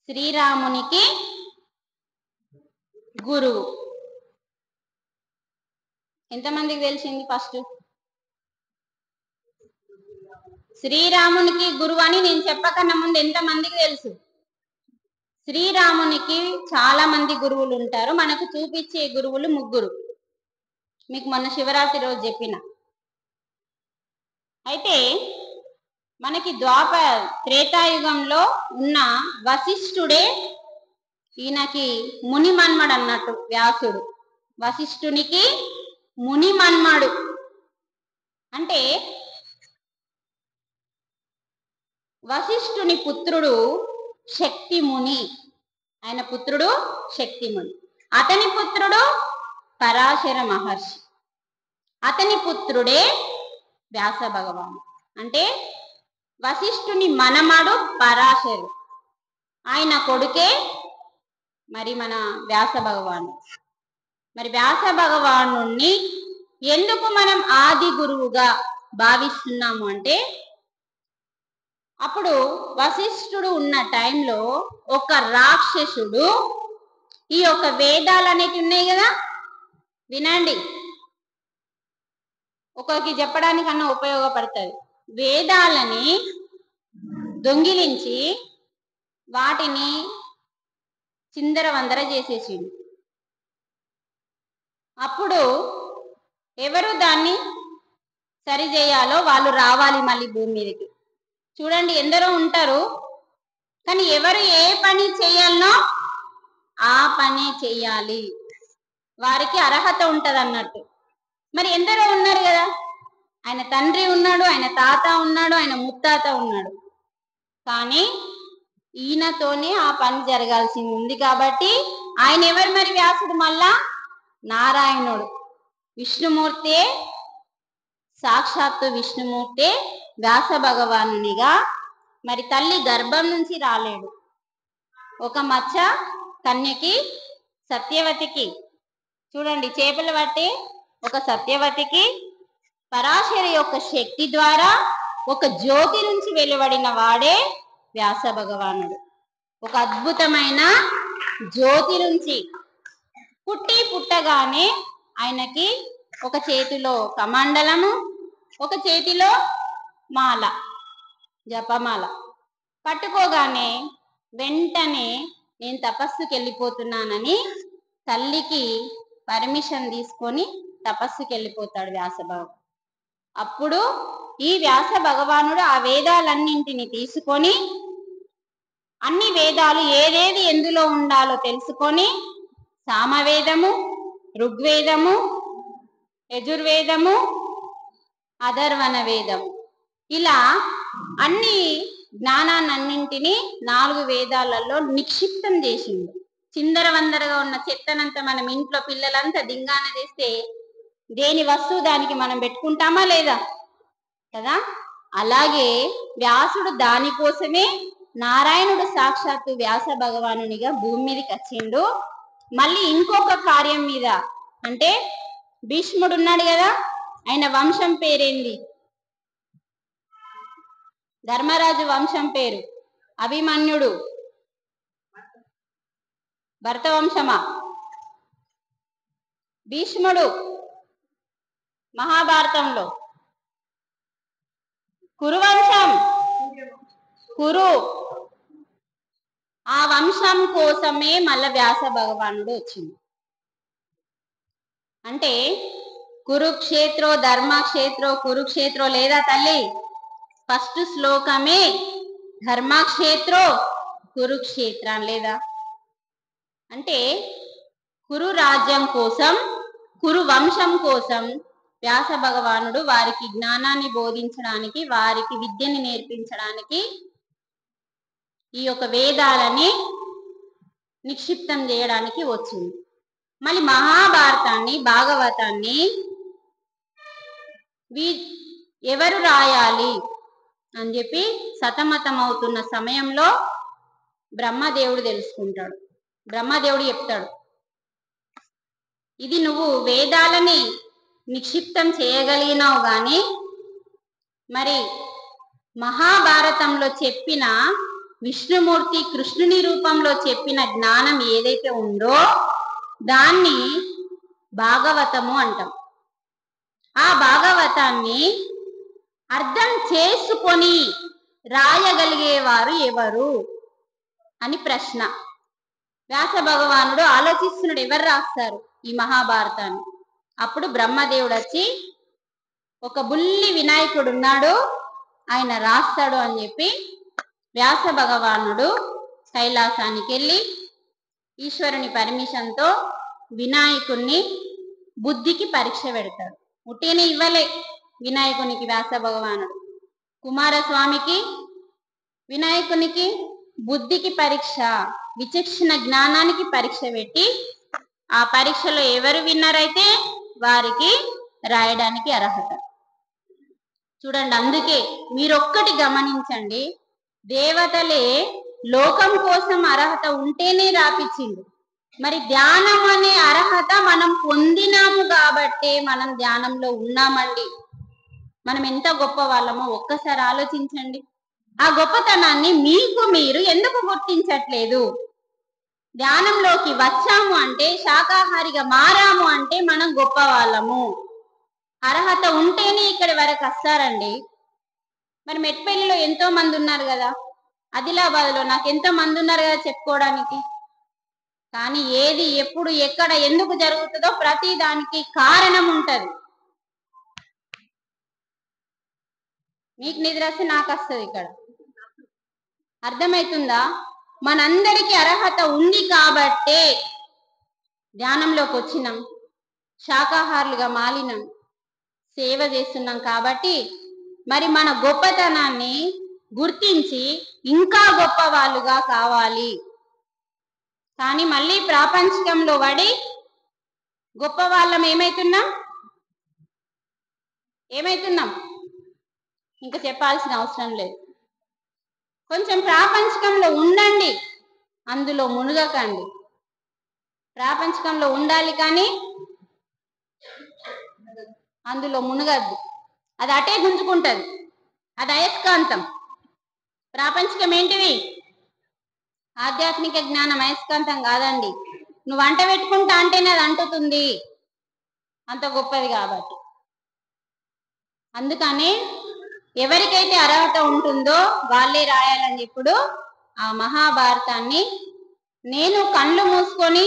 శ్రీరామునికి గురువు. ఎంతమందికి తెలిసింది? ఫస్ట్ శ్రీరామునికి గురువు అని నేను చెప్పకన్నా ముందు ఎంతమందికి తెలుసు? శ్రీరామునికి చాలా మంది గురువులు ఉంటారు. మనకు చూపించే గురువులు ముగ్గురు. మీకు మొన్న శివరాత్రి రోజు చెప్పిన. అయితే మనకి త్రేతాయుగంలో ఉన్న వశిష్ఠుడే ఈయనకి ముని మన్మడు అన్నట్టు. వ్యాసుడు వశిష్ఠునికి ముని మన్మడు. అంటే వశిష్ఠుని పుత్రుడు శక్తిముని. ఆయన పుత్రుడు శక్తిముని. అతని పుత్రుడు పరాశర మహర్షి. అతని పుత్రుడే వ్యాస భగవాను. అంటే వశిష్ఠుని మనమడు పరాశరు, ఆయన కొడుకే మరి మన వ్యాస భగవాను. మరి వ్యాస భగవాను ఎందుకు మనం ఆది గురువుగా భావిస్తున్నాము అంటే అప్పుడు వశిష్ఠుడు ఉన్న టైంలో ఒక రాక్షసుడు ఈ యొక్క వేదాలు అనేవి ఉన్నాయి కదా, వినండి, ఒకరికి చెప్పడానికన్నా ఉపయోగపడుతుంది. వేదాలని దొంగిలించి వాటిని చిందరవందర చేసేసిండు. అప్పుడు ఎవరు దాన్ని సరిచేయాలో వాళ్ళు రావాలి మళ్ళీ భూమి మీదకి. చూడండి, ఎందరో ఉంటారు, కానీ ఎవరు ఏ పని చేయాలనో ఆ పని చెయ్యాలి, వారికి అర్హత ఉంటది అన్నట్టు. మరి ఎందరో ఉన్నారు కదా, ఆయన తండ్రి ఉన్నాడు, ఆయన తాత ఉన్నాడు, ఆయన ముత్తాత ఉన్నాడు, కానీ ఈయనతోనే ఆ పని జరగాల్సింది ఉంది. కాబట్టి ఆయన ఎవరు మరి? వ్యాసుడు మళ్ళా నారాయణుడు, విష్ణుమూర్తే, సాక్షాత్తు విష్ణుమూర్తే వ్యాస భగవానునిగా మరి తల్లి గర్భం నుంచి రాలేడు. ఒక మచ్చ కన్యకి, సత్యవతికి, చూడండి, చేపలు పట్టే ఒక సత్యవతికి పరాశరి యొక్క శక్తి ద్వారా ఒక జ్యోతి నుంచి వెలువడిన వాడే వ్యాస భగవానుడు. ఒక అద్భుతమైన జ్యోతి నుంచి పుట్టగానే ఆయనకి ఒక చేతిలో కమండలము, ఒక చేతిలో మాల, జపమాల పట్టుకోగానే వెంటనే నేను తపస్సుకి వెళ్ళిపోతున్నానని తల్లికి పర్మిషన్ తీసుకొని తపస్సుకి వెళ్ళిపోతాడు వ్యాస భగవానుడు. అప్పుడు ఈ వ్యాస భగవానుడు ఆ వేదాలన్నింటిని తీసుకొని, అన్ని వేదాలు ఏదేది ఎందులో ఉండాలో తెలుసుకొని, సామవేదము, ఋగ్వేదము, యజుర్వేదము, అధర్వణ వేదము, ఇలా అన్ని జ్ఞానాన్నింటినీ 4 వేదాలలో నిక్షిప్తం చేసిండు. చిందరవందరగా ఉన్న చెత్తనంతా మనం ఇంట్లో పిల్లలంతా దింగాన చేస్తే దేని వస్తువు దానికి మనం పెట్టుకుంటామా లేదా కదా? అలాగే వ్యాసుడు దానికోసమే, నారాయణుడు సాక్షాత్తు వ్యాస భగవానునిగా భూమి మీదకి వచ్చిండు. మళ్ళీ ఇంకొక కార్యం మీద, అంటే భీష్ముడు ఉన్నాడు కదా, ఆయన వంశం పేరేంది? ధర్మరాజు వంశం పేరు అభిమన్యుడు. భరత వంశమా? భీష్ముడు మహాభారతంలో కురువంశం, కురు. ఆ వంశం కోసమే మళ్ళా వ్యాస భగవానుడు వచ్చింది. అంటే కురుక్షేత్రో ధర్మక్షేత్రో కురుక్షేత్రో లేదా తల్లి? ఫస్ట్ శ్లోకమే ధర్మక్షేత్రో కురుక్షేత్రం లేదా? అంటే కురు రాజ్యం కోసం, కురు వంశం కోసం వ్యాస భగవానుడు వారికి జ్ఞానాన్ని బోధించడానికి, వారికి విద్యని నేర్పించడానికి ఈ యొక్క వేదాలని నిక్షిప్తం చేయడానికి వచ్చింది. మళ్ళీ మహాభారతాన్ని, భాగవతాన్ని ఎవరు రాయాలి అని చెప్పి సతమతం అవుతున్న సమయంలో బ్రహ్మదేవుడు తెలుసుకుంటాడు. బ్రహ్మదేవుడు చెప్తాడు, ఇది నువ్వు వేదాలని నిక్షిప్తం చేయగలిగినావు గాని మరి మహాభారతంలో చెప్పిన విష్ణుమూర్తి కృష్ణుని రూపంలో చెప్పిన జ్ఞానం ఏదైతే ఉందో దాన్ని భాగవతము అంటాం. ఆ భాగవతాన్ని అర్థం చేసుకొని రాయగలిగేవారు ఎవరు అని ప్రశ్న. వ్యాస భగవానుడు ఆలోచిస్తున్నాడు, ఎవరు రాస్తారు ఈ మహాభారతాన్ని? అప్పుడు బ్రహ్మదేవుడు వచ్చి, ఒక బుల్లి వినాయకుడు ఉన్నాడు, ఆయన రాస్తాడు అని చెప్పి వ్యాస భగవానుడు కైలాసానికి వెళ్ళి ఈశ్వరుని పర్మిషన్తో వినాయకుణ్ణి బుద్ధికి పరీక్ష పెడతాడు. ఉట్టిని ఇవ్వలే వినాయకునికి వ్యాస భగవానుడు. కుమారస్వామికి, వినాయకునికి బుద్ధికి పరీక్ష, విచక్షణ జ్ఞానానికి పరీక్ష పెట్టి ఆ పరీక్షలో ఎవరు విన్నర్ అయితే వారికి రాయడానికి అర్హత. చూడండి, అందుకే మీరొక్కటి గమనించండి, దేవతలే లోకం కోసం అర్హత ఉంటేనే రాపిచ్చిండు. మరి ధ్యానం అనే అర్హత మనం పొందినాము కాబట్టే మనం ధ్యానంలో ఉన్నామండి. మనం ఎంత గొప్ప వాళ్ళమో ఒక్కసారి ఆలోచించండి. ఆ గొప్పతనాన్ని మీకు మీరు ఎందుకు గుర్తించట్లేదు? ధ్యానంలోకి వచ్చాము అంటే, శాకాహారిగా మారాము అంటే మనం గొప్ప వాళ్ళము. అర్హత ఉంటేనే ఇక్కడి వరకు వస్తారండి. మరి మెట్పల్లిలో ఎంతో మంది ఉన్నారు కదా, ఆదిలాబాద్ లో నాకు ఎంతో మంది ఉన్నారు కదా చెప్పుకోవడానికి. కానీ ఏది ఎప్పుడు ఎక్కడ ఎందుకు జరుగుతుందో ప్రతి దానికి కారణం ఉంటది. మీకు నిద్ర వస్తే నాకు వస్తుంది. ఇక్కడ అర్థమవుతుందా? మనందరికీ అర్హత ఉంది కాబట్టే ధ్యానంలోకి వచ్చినాం, శాకాహారులుగా మాలినాం, సేవ చేస్తున్నాం. కాబట్టి మరి మన గొప్పతనాన్ని గుర్తించి ఇంకా గొప్ప వాళ్ళుగా కావాలి. కానీ మళ్ళీ ప్రాపంచికంలో పడి గొప్ప వాళ్ళం ఏమైతున్నాం ఇంకా చెప్పాల్సిన అవసరం లేదు. కొంచెం ప్రాపంచికంలో ఉండండి, అందులో మునుగకండి. ప్రాపంచికంలో ఉండాలి కానీ అందులో మునగద్దు. అది అటే గుంజుకుంటది, అది అయస్కాంతం. ప్రాపంచికం ఏంటిది? ఆధ్యాత్మిక జ్ఞానం అయస్కాంతం కాదండి. నువ్వు అంట పెట్టుకుంటా అంటేనే అది అంటుతుంది, అంత గొప్పది కాబట్టి. అందుకని ఎవరికైతే అర్హత ఉంటుందో వాళ్ళే రాయాలని ఇప్పుడు ఆ మహాభారతాన్ని నేను కళ్ళు మూసుకొని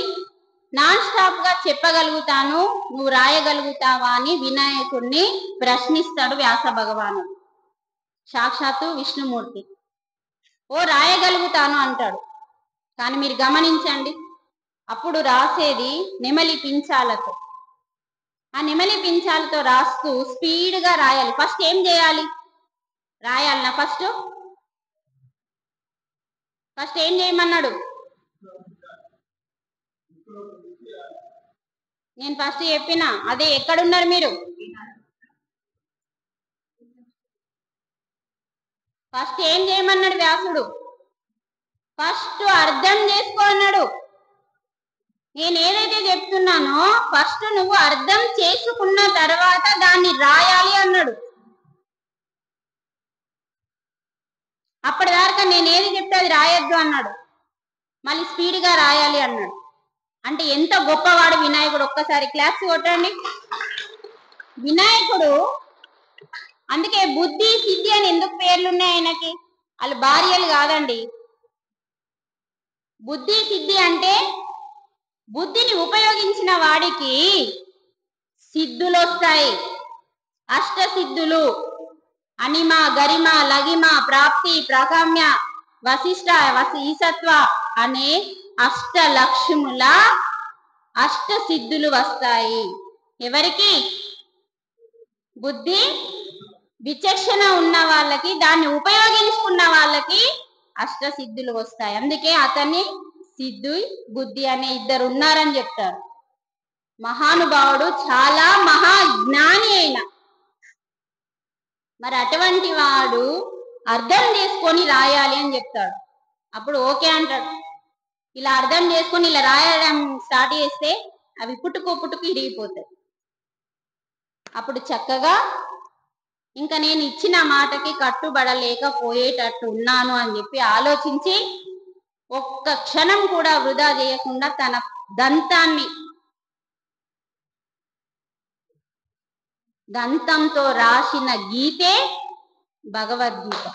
నాన్ స్టాప్ గా చెప్పగలుగుతాను, నువ్వు రాయగలుగుతావా అని వినాయకుడిని ప్రశ్నిస్తాడు వ్యాస భగవానుడు. సాక్షాత్తు విష్ణుమూర్తి. ఓ రాయగలుగుతాను అంటాడు. కానీ మీరు గమనించండి, అప్పుడు రాసేది నెమలి పించాలతో. ఆ నెమలి పించాలతో రాస్తూ స్పీడ్గా రాయాలి. ఫస్ట్ ఏం చేయాలి? రాయాలనా? ఫస్ట్ ఏం చేయమన్నాడు? నేను ఫస్ట్ చెప్పిన అదే. ఎక్కడున్నారు మీరు? ఫస్ట్ ఏం చేయమన్నాడు వ్యాసుడు? ఫస్ట్ అర్థం చేసుకో అన్నాడు. నేను ఏదైతే చెప్తున్నానో ఫస్ట్ నువ్వు అర్థం చేసుకున్న తర్వాత దాన్ని రాయాలి అన్నాడు. అప్పటిదాకా నేను ఏది చెప్తే అది రాయొద్దు అన్నాడు. మళ్ళీ స్పీడ్గా రాయాలి అన్నాడు. అంటే ఎంత గొప్పవాడు వినాయకుడు! ఒక్కసారి క్లాప్స్ కొట్టండి. వినాయకుడు అందుకే బుద్ధి సిద్ధి అని ఎందుకు పేర్లున్నాయి ఆయనకి? వాళ్ళు భార్యలు కాదండి. బుద్ధి సిద్ధి అంటే బుద్ధిని ఉపయోగించిన వాడికి సిద్ధులు వస్తాయి. అష్ట సిద్ధులు, అనిమ, గరిమ, లగిమ, ప్రాప్తి, ప్రగమ్య, వశిష్ట, ఈసత్వ అనే అష్ట లక్ష్ముల అష్ట సిద్ధులు వస్తాయి. ఎవరికి? బుద్ధి విచక్షణ ఉన్న వాళ్ళకి, దాన్ని ఉపయోగించుకున్న వాళ్ళకి అష్ట సిద్ధులు వస్తాయి. అందుకే అతన్ని సిద్ధు బుద్ధి అనే ఇద్దరు ఉన్నారని చెప్తారు. మహానుభావుడు, చాలా మహాజ్ఞాని అయిన. మరి అటువంటి వాడు అర్థం చేసుకొని రాయాలి అని చెప్తాడు. అప్పుడు ఓకే అంటాడు. ఇలా అర్థం చేసుకొని ఇలా రాయడం స్టార్ట్ చేస్తే అవి పుట్టుకు ఇరిగిపోతాయి. అప్పుడు చక్కగా ఇంకా నేను ఇచ్చిన మాటకి కట్టుబడలేకపోయేటట్టు ఉన్నాను అని చెప్పి ఆలోచించి ఒక్క క్షణం కూడా వృధా చేయకుండా తన దంతంతో రాసిన గీతే భగవద్గీత.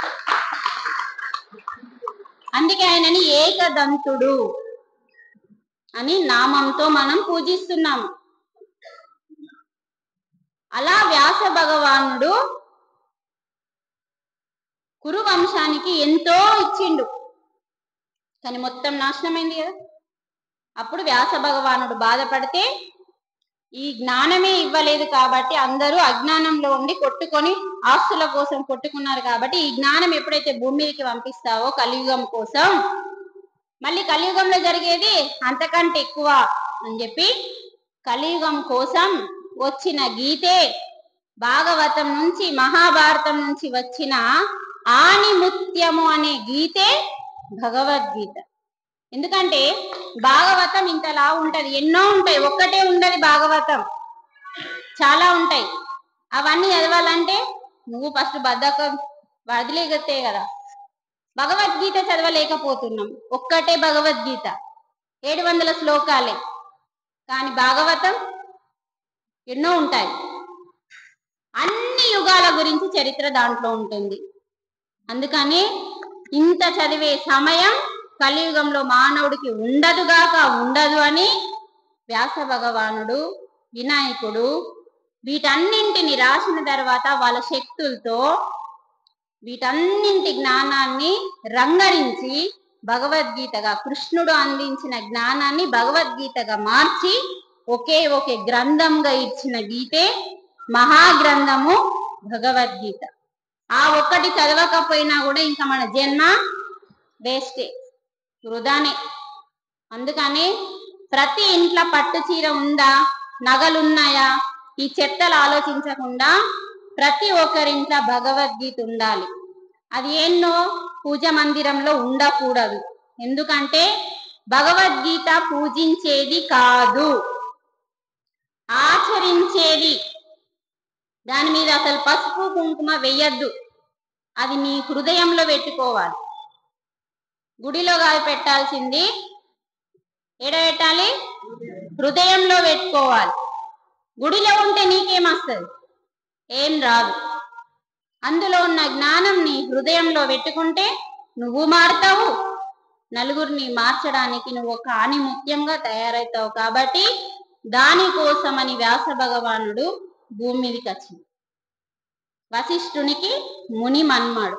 అందుకే ఆయనని ఏకదంతుడు అని నామంతో మనం పూజిస్తున్నాము. అలా వ్యాస భగవానుడు కురు వంశానికి ఎంతో ఇచ్చిండు, కానీ మొత్తం నాశనమైంది కదా. అప్పుడు వ్యాస భగవానుడు బాధపడితే ఈ జ్ఞానమే ఇవ్వలేదు కాబట్టి అందరూ అజ్ఞానంలో ఉండి కొట్టుకొని ఆస్తుల కోసం కొట్టుకున్నారు. కాబట్టి ఈ జ్ఞానం ఎప్పుడైతే భూమికి పంపిస్తావో కలియుగం కోసం, మళ్ళీ కలియుగంలో జరిగేది అంతకంటే ఎక్కువ అని చెప్పి కలియుగం కోసం వచ్చిన గీతే భాగవతం నుంచి, మహాభారతం నుంచి వచ్చిన ఆణిముత్యము అనే గీతే భగవద్గీత. ఎందుకంటే భాగవతం ఇంతలా ఉంటది, ఎన్నో ఉంటాయి, ఒక్కటే ఉండదు భాగవతం, చాలా ఉంటాయి. అవన్నీ చదవాలంటే నువ్వు ఫస్ట్ బద్ధకం వదిలేగతే కదా. భగవద్గీత చదవలేకపోతున్నాం. ఒక్కటే భగవద్గీత 700 శ్లోకాలే, కానీ భాగవతం ఎన్నో ఉంటాయి. అన్ని యుగాల గురించి చరిత్ర దాంట్లో ఉంటుంది. అందుకని ఇంత చదివే సమయం కలియుగంలో మానవుడికి ఉండదు అని వ్యాస భగవానుడు, వినాయకుడు వీటన్నింటిని రాసిన తర్వాత వాళ్ళ శక్తులతో వీటన్నింటి జ్ఞానాన్ని రంగరించి భగవద్గీతగా, కృష్ణుడు అందించిన జ్ఞానాన్ని భగవద్గీతగా మార్చి ఒకే గ్రంథంగా ఇచ్చిన గీతే మహాగ్రంథము భగవద్గీత. ఆ ఒక్కటి చదవకపోయినా కూడా ఇంకా మన జన్మ వేస్టే, వృధానే. అందుకని ప్రతి ఇంట్లో పట్టు చీర ఉందా, నగలున్నాయా, ఈ చెత్తలు ఆలోచించకుండా ప్రతి ఒక్కరింట్లో భగవద్గీత ఉండాలి. అది ఎన్నో పూజ మందిరంలో ఉండకూడదు. ఎందుకంటే భగవద్గీత పూజించేది కాదు, ఆచరించేది. దాని మీద అసలు పసుపు కుంకుమ వెయ్యద్దు. అది నీ హృదయంలో పెట్టుకోవాలి. గుడిలో కాదు పెట్టాల్సింది, ఎడ పెట్టాలి? హృదయంలో పెట్టుకోవాలి. గుడిలో ఉంటే నీకేమొస్తుంది? ఏం రాదు. అందులో ఉన్న జ్ఞానం నీ హృదయంలో పెట్టుకుంటే నువ్వు మారుతావు, నలుగురిని మార్చడానికి నువ్వు ఒక ఆణిముత్యంగా తయారవుతావు. కాబట్టి దానికోసమని వ్యాస భగవానుడు భూమి మీదకి వచ్చింది. వశిష్ఠునికి ముని మన్మాడు.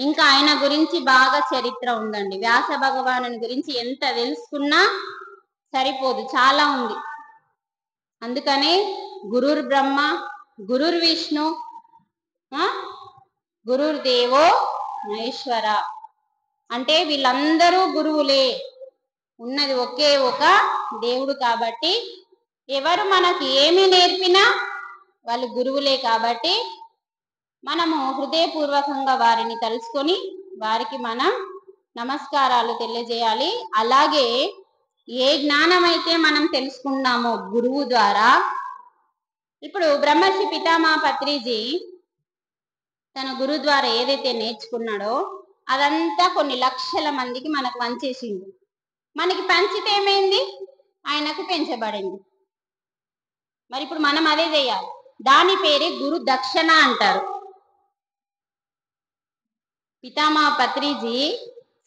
ఇంకా ఆయన గురించి బాగా చరిత్ర ఉందండి. వ్యాస భగవాను గురించి ఎంత తెలుసుకున్నా సరిపోదు, చాలా ఉంది. అందుకనే గురుర్ బ్రహ్మ, గురుర్ విష్ణు, గురుర్ దేవో మహేశ్వర అంటే వీళ్ళందరూ గురువులే. ఉన్నది ఒకే ఒక దేవుడు. కాబట్టి ఎవరు మనకి ఏమి నేర్పినా వాళ్ళు గురువులే. కాబట్టి మనము హృదయపూర్వకంగా వారిని తలుసుకొని వారికి మనం నమస్కారాలు తెలియజేయాలి. అలాగే ఏ జ్ఞానం అయితే మనం తెలుసుకున్నామో గురువు ద్వారా, ఇప్పుడు బ్రహ్మర్షి పితామహ పత్రిజీ తన గురువు ద్వారా ఏదైతే నేర్చుకున్నాడో అదంతా కొన్ని లక్షల మందికి మనకు పంచేసింది. మనకి పంచితే ఏమైంది? ఆయనకు పెంచబడింది. మరి ఇప్పుడు మనం అదే చేయాలి. దాని పేరే గురు దక్షిణ అంటారు. పితామహ పత్రిజీ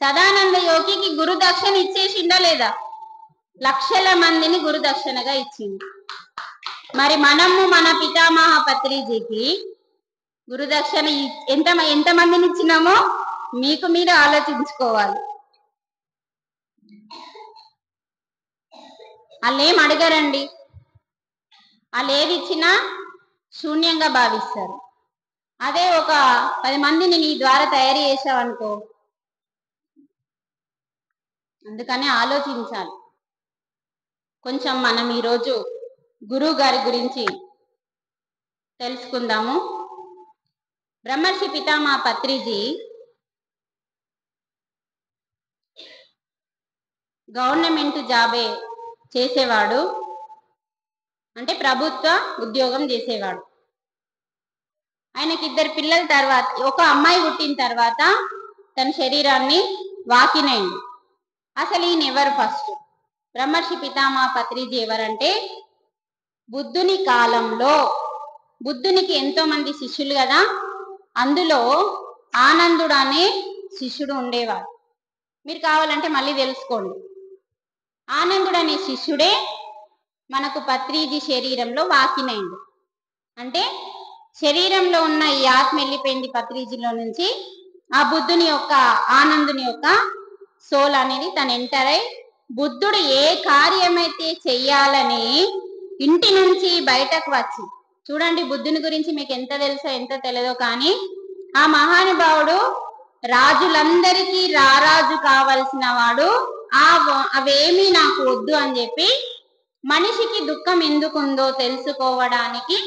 సదానంద యోగికి గురు దక్షిణ ఇచ్చేసిందా లేదా? లక్షల మందిని గురు దక్షిణగా ఇచ్చింది. మరి మనము మన పితామహ పత్రిజీకి గురు దక్షిణ ఎంతమందిని ఇచ్చినామో మీకు మీరు ఆలోచించుకోవాలి. వాళ్ళేం అడగరండి. వాళ్ళు ఏది ఇచ్చినా శూన్యంగా భావిస్తారు. అదే ఒక 10 మందిని నీ ద్వారా తయారు చేసావనుకో. అందుకని ఆలోచించాలి. కొంచెం మనం ఈరోజు గురువు గారి గురించి తెలుసుకుందాము. బ్రహ్మర్షి పితామహ పత్రిజీ గవర్నమెంట్ జాబే చేసేవాడు, అంటే ప్రభుత్వ ఉద్యోగం చేసేవాడు. ఆయనకి 2 పిల్లల తర్వాత, ఒక అమ్మాయి పుట్టిన తర్వాత తన శరీరాన్ని వాకినైంది. అసలు ఈయన ఎవరు? ఫస్ట్ బ్రహ్మర్షి పితామహ పత్రిజీ ఎవరంటే, బుద్ధుని కాలంలో, బుద్ధునికి ఎంతో మంది శిష్యులు కదా, అందులో ఆనందుడు అనే శిష్యుడు ఉండేవాడు. మీరు కావాలంటే మళ్ళీ తెలుసుకోండి. ఆనందుడు అనే శిష్యుడే మనకు పత్రిజీ శరీరంలో వాకినైంది. అంటే శరీరంలో ఉన్న ఈ ఆత్మ వెళ్ళిపోయింది పత్రిజీలో నుంచి. ఆ బుద్ధుని యొక్క, ఆనందుని యొక్క సోల్ అనేది తను ఎంటర్ అయి, బుద్ధుడు ఏ కార్యమైతే చెయ్యాలని ఇంటి నుంచి బయటకు వచ్చి, చూడండి బుద్ధుని గురించి మీకు ఎంత తెలుసో ఎంత తెలియదో, కానీ ఆ మహానుభావుడు రాజులందరికీ రారాజు కావలసిన వాడు. అవేమీ నాకు వద్దు అని చెప్పి మనిషికి దుఃఖం ఎందుకుందో తెలుసుకోవడానికి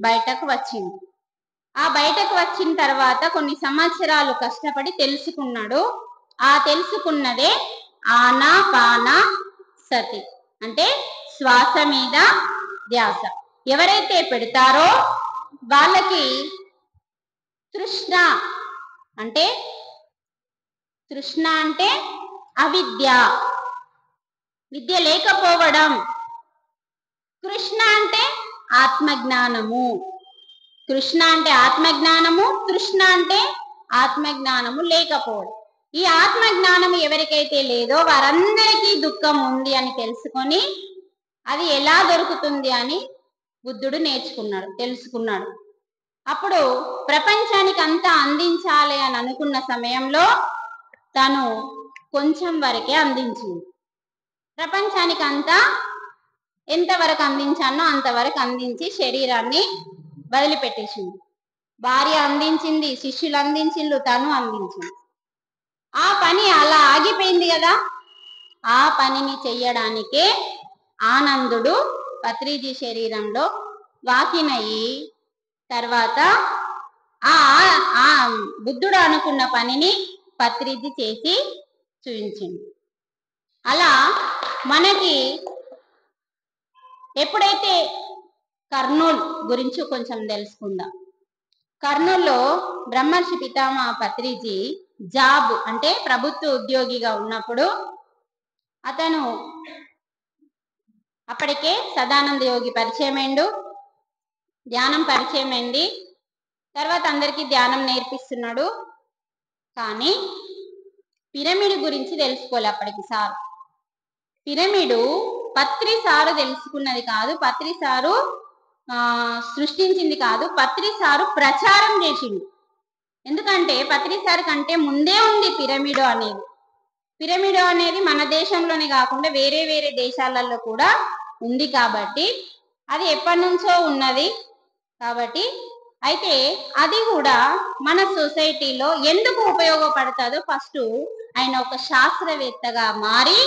బయటకు వచ్చింది. ఆ బయటకు వచ్చిన తర్వాత కొన్ని సంవత్సరాలు కష్టపడి తెలుసుకున్నాడు. ఆ తెలుసుకున్నదే ఆనాపాన సతి, అంటే శ్వాస మీద ధ్యాస. ఎవరైతే పెడతారో వాళ్ళకి తృష్ణ, అంటే తృష్ణ అంటే అవిద్య, విద్య లేకపోవడం. కృష్ణ అంటే ఆత్మజ్ఞానము. కృష్ణ అంటే ఆత్మజ్ఞానము, తృష్ణ అంటే ఆత్మజ్ఞానము లేకపోవడం. ఈ ఆత్మజ్ఞానము ఎవరికైతే లేదో వారందరికీ దుఃఖం ఉంది అని తెలుసుకొని అది ఎలా దొరుకుతుంది అని బుద్ధుడు తెలుసుకున్నాడు. అప్పుడు ప్రపంచానికి అంతా అందించాలి అని అనుకున్న సమయంలో తను కొంచెం వరకే అందించింది. ప్రపంచానికి అంతా ఎంతవరకు అందించానో అంతవరకు అందించి శరీరాన్ని వదిలిపెట్టేసింది. భార్య అందించింది, శిష్యులు అందించిండ్రు, తను అందించింది. ఆ పని అలా ఆగిపోయింది కదా. ఆ పనిని చెయ్యడానికే ఆనందుడు పత్రిజీ శరీరంలో వాకినయ్యి తర్వాత ఆ బుద్ధుడు అనుకున్న పనిని పత్రిజీ చేసి చూపించింది. అలా మనకి ఎప్పుడైతే కర్నూలు గురించి కొంచెం తెలుసుకుందాం. కర్నూలులో బ్రహ్మర్షి పితామహ పత్రిజీ జాబ్ అంటే ప్రభుత్వ ఉద్యోగిగా ఉన్నప్పుడు అతను అప్పటికే సదానంద యోగి పరిచయమైండు, ధ్యానం పరిచయమైంది. తర్వాత అందరికీ ధ్యానం నేర్పిస్తున్నాడు. కానీ పిరమిడ్ గురించి తెలుసుకోలే అప్పటికి సారు. పిరమిడు పత్రి సారు తెలుసుకున్నది కాదు, పత్రి సారు సృష్టించింది కాదు, పత్రి సారు ప్రచారం చేసింది. ఎందుకంటే పత్రి సారు కంటే ముందే ఉంది పిరమిడ్ అనేది. పిరమిడ్ అనేది మన దేశంలోనే కాకుండా వేరే వేరే దేశాలలో కూడా ఉంది కాబట్టి అది ఎప్పటి నుంచో ఉన్నది కాబట్టి అయితే అది కూడా మన సొసైటీలో ఎందుకు ఉపయోగపడుతుందో ఫస్ట్ ఆయన ఒక శాస్త్రవేత్తగా మారి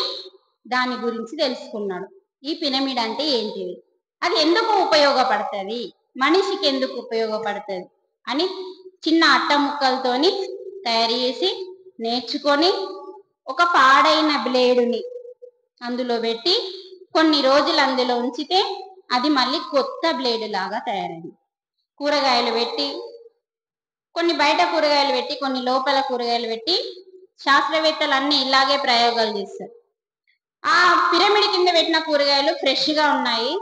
దాని గురించి తెలుసుకున్నాడు. ఈ పిరమిడ్ అంటే ఏంటిది, అది ఎందుకు ఉపయోగపడుతుంది, మనిషికి ఎందుకు ఉపయోగపడుతుంది అని చిన్న అట్ట ముక్కలతోని తయారు చేసి నేర్చుకొని ఒక పాడైన బ్లేడుని అందులో పెట్టి కొన్ని రోజులు అందులో ఉంచితే అది మళ్ళీ కొత్త బ్లేడ్ లాగా తయారైంది. కూరగాయలు పెట్టి కొన్ని బయట కూరగాయలు పెట్టి కొన్ని లోపల కూరగాయలు పెట్టి శాస్త్రవేత్తలు అన్ని ఇలాగే ప్రయోగాలు చేస్తారు. ఆ పిరమిడ్ కింద పెట్టిన కూరగాయలు ఫ్రెష్ గా ఉన్నాయి,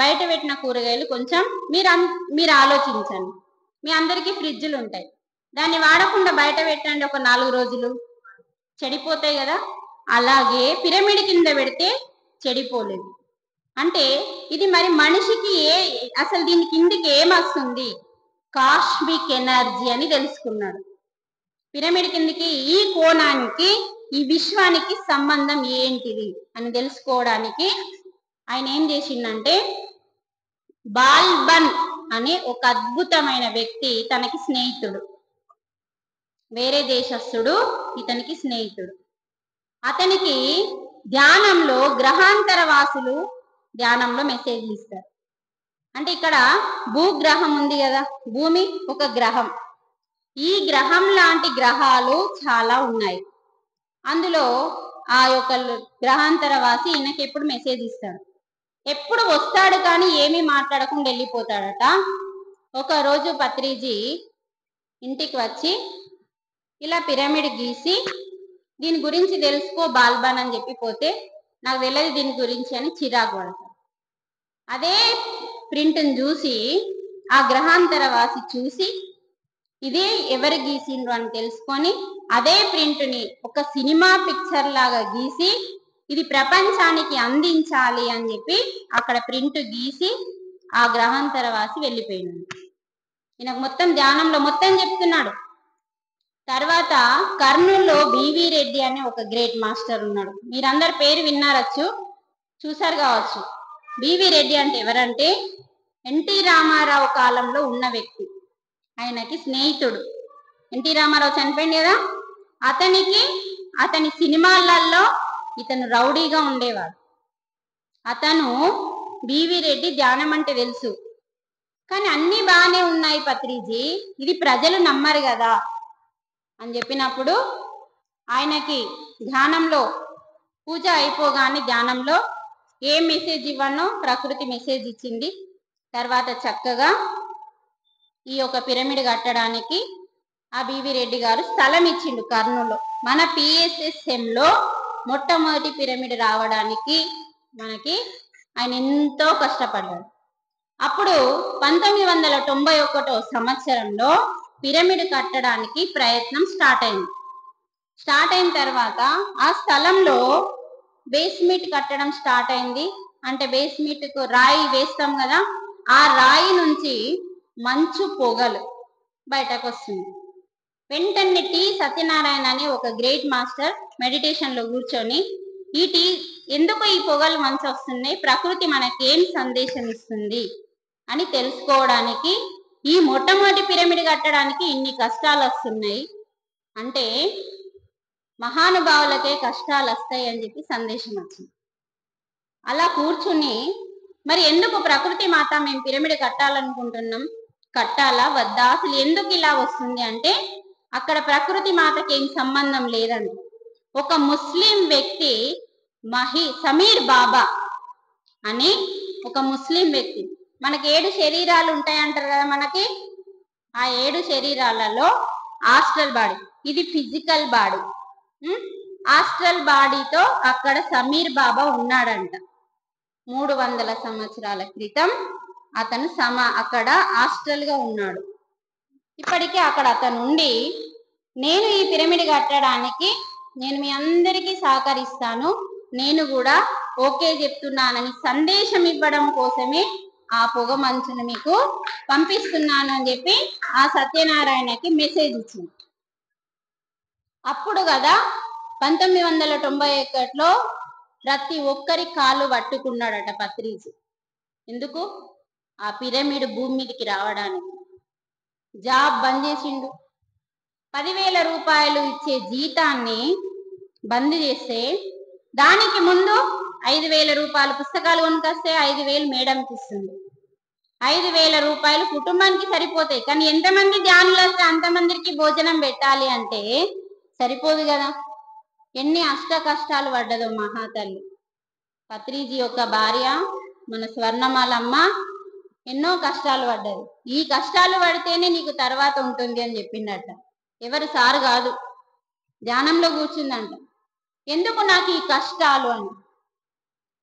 బయట పెట్టిన కూరగాయలు కొంచెం మీరు ఆలోచించండి. మీ అందరికీ ఫ్రిడ్జ్లు ఉంటాయి, దాన్ని వాడకుండా బయట పెట్టండి, ఒక 4 రోజులు చెడిపోతాయి కదా. అలాగే పిరమిడ్ కింద పెడితే చెడిపోలేదు. అంటే ఇది మరి మనిషికి అసలు దీని కిందికి ఏమొస్తుంది, కాస్మిక్ ఎనర్జీ అని తెలుసుకున్నాడు. పిరమిడ్ కిందికి ఈ కోణానికి ఈ విశ్వానికి సంబంధం ఏంటిది అని తెలుసుకోవడానికి ఆయన ఏం చేసిందంటే బాల్బన్ అనే ఒక అద్భుతమైన వ్యక్తి తనకి స్నేహితుడు, వేరే దేశస్థుడు, ఇతనికి స్నేహితుడు. అతనికి ధ్యానంలో గ్రహాంతర వాసులు ధ్యానంలో మెసేజ్లు ఇస్తారు. అంటే ఇక్కడ భూగ్రహం ఉంది కదా, భూమి ఒక గ్రహం, ఈ గ్రహం లాంటి గ్రహాలు చాలా ఉన్నాయి. అందులో ఆ యొక్క గ్రహాంతర వాసి ఈయనకి ఎప్పుడు మెసేజ్ ఇస్తాడు, ఎప్పుడు వస్తాడు కానీ ఏమీ మాట్లాడకుండా వెళ్ళిపోతాడట. ఒక రోజు పత్రిజీ ఇంటికి వచ్చి ఇలా పిరమిడ్ గీసి దీని గురించి తెలుసుకో బాల్బన్ అని చెప్పి పోతే నాకు తెలియదు దీని గురించి అని చిరాకు పడతాడు. అదే ప్రింట్ని చూసి ఆ గ్రహాంతర వాసి చూసి ఇదే ఎవరు గీసిండ్రు అని తెలుసుకొని అదే ప్రింట్ని ఒక సినిమా పిక్చర్ లాగా గీసి ఇది ప్రపంచానికి అందించాలి అని చెప్పి అక్కడ ప్రింట్ గీసి ఆ గ్రహాంతర వాసి వెళ్ళిపోయినాడు. ఈయనకు మొత్తం ధ్యానంలో మొత్తం చెప్తున్నాడు. తర్వాత కర్నూలులో బివి రెడ్డి అనే ఒక గ్రేట్ మాస్టర్ ఉన్నాడు. మీరందరు పేరు విన్నారచ్చు, చూసారు కావచ్చు. బివి రెడ్డి అంటే ఎవరంటే ఎన్టీ రామారావు కాలంలో ఉన్న వ్యక్తి, ఆయనకి స్నేహితుడు. ఎన్టీ రామారావు చనిపోయింది కదా, అతని సినిమాలలో ఇతను రౌడీగా ఉండేవాడు. అతను బివి రెడ్డి ధ్యానం అంటే తెలుసు, కానీ అన్ని బాగానే ఉన్నాయి పత్రిజీ, ఇది ప్రజలు నమ్మరు కదా అని చెప్పినప్పుడు ఆయనకి ధ్యానంలో పూజ అయిపోగానే ధ్యానంలో ఏ మెసేజ్ ఇవ్వనో ప్రకృతి మెసేజ్ ఇచ్చింది. తర్వాత చక్కగా ఈ యొక్క పిరమిడ్ కట్టడానికి ఆ బివి రెడ్డి గారు స్థలం ఇచ్చిండు కర్నూలులో. మన PSSM లో మొట్టమొదటి పిరమిడ్ రావడానికి ఆయన ఎంతో కష్టపడ్డాడు. అప్పుడు 1991 సంవత్సరంలో పిరమిడ్ కట్టడానికి ప్రయత్నం స్టార్ట్ అయిన తర్వాత ఆ స్థలంలో బేస్మెంట్ కట్టడం స్టార్ట్ అయింది. అంటే బేస్మెంట్ కు రాయి వేస్తాం కదా, ఆ రాయి నుంచి మంచు పొగలు బయటకు వస్తుంది. వెంటనే టి సత్యనారాయణ అనే ఒక గ్రేట్ మాస్టర్ మెడిటేషన్ లో కూర్చొని ఎందుకు ఈ పొగలు మంచు వస్తున్నాయి, ప్రకృతి మనకి ఏం సందేశం ఇస్తుంది అని తెలుసుకోవడానికి ఈ మొట్టమొదటి పిరమిడ్ కట్టడానికి ఇన్ని కష్టాలు వస్తున్నాయి అంటే మహానుభావులకే కష్టాలు వస్తాయి అని చెప్పి సందేశం వచ్చింది. అలా కూర్చుని మరి ఎందుకు ప్రకృతి మాత మేము పిరమిడ్ కట్టాలనుకుంటున్నాం, కట్టాలా వద్దా, అసలు ఎందుకు ఇలా వస్తుంది అంటే అక్కడ ప్రకృతి మాతకి ఏం సంబంధం లేదండి. ఒక ముస్లిం వ్యక్తి సమీర్ బాబా అని ఒక ముస్లిం వ్యక్తి, మనకి 7 శరీరాలు ఉంటాయంటారు కదా, మనకి ఆ 7 శరీరాలలో ఆస్ట్రల్ బాడీ, ఇది ఫిజికల్ బాడీ. ఆస్ట్రల్ బాడీతో అక్కడ సమీర్ బాబా ఉన్నాడంట. 300 సంవత్సరాల క్రితం అతను అక్కడ ఆస్ట్రల్ గా ఉన్నాడు. ఇప్పటికే అక్కడ అతను ఉండి నేను ఈ పిరమిడ్ కట్టడానికి నేను మీ అందరికీ సహకరిస్తాను, నేను కూడా ఓకే చెప్తున్నానని సందేశం ఇవ్వడం కోసమే ఆ పొగ మంచును మీకు పంపిస్తున్నాను అని చెప్పి ఆ సత్యనారాయణకి మెసేజ్ ఇచ్చింది. అప్పుడు కదా 1991లో ప్రతి ఒక్కరి కాళ్ళు పట్టుకున్నాడట పత్రిజీ. ఎందుకు? ఆ పిరమిడ్ భూమి మీదకి రావడానికి. జాబ్ బంద్ చేసిండు. 10,000 రూపాయలు ఇచ్చే జీతాన్ని బంద్ చేస్తే దానికి ముందు 5,000 రూపాయలు పుస్తకాలు కొనుకొస్తే 5,000 మేడంకి ఇస్తుంది. 5,000 రూపాయలు కుటుంబానికి సరిపోతాయి. కానీ ఎంతమంది ధ్యానులు వస్తే అంతమందికి భోజనం పెట్టాలి అంటే సరిపోదు కదా. ఎన్ని అష్ట కష్టాలు పడ్డదో మహాతల్లి. పత్రిజీ యొక్క భార్య మన స్వర్ణమాలమ్మ ఎన్నో కష్టాలు పడ్డది. ఈ కష్టాలు పడితేనే నీకు తర్వాత ఉంటుంది అని చెప్పిండట. ఎవరు సారు కాదు, ధ్యానంలో కూర్చుందంట. ఎందుకు నాకు ఈ కష్టాలు అని.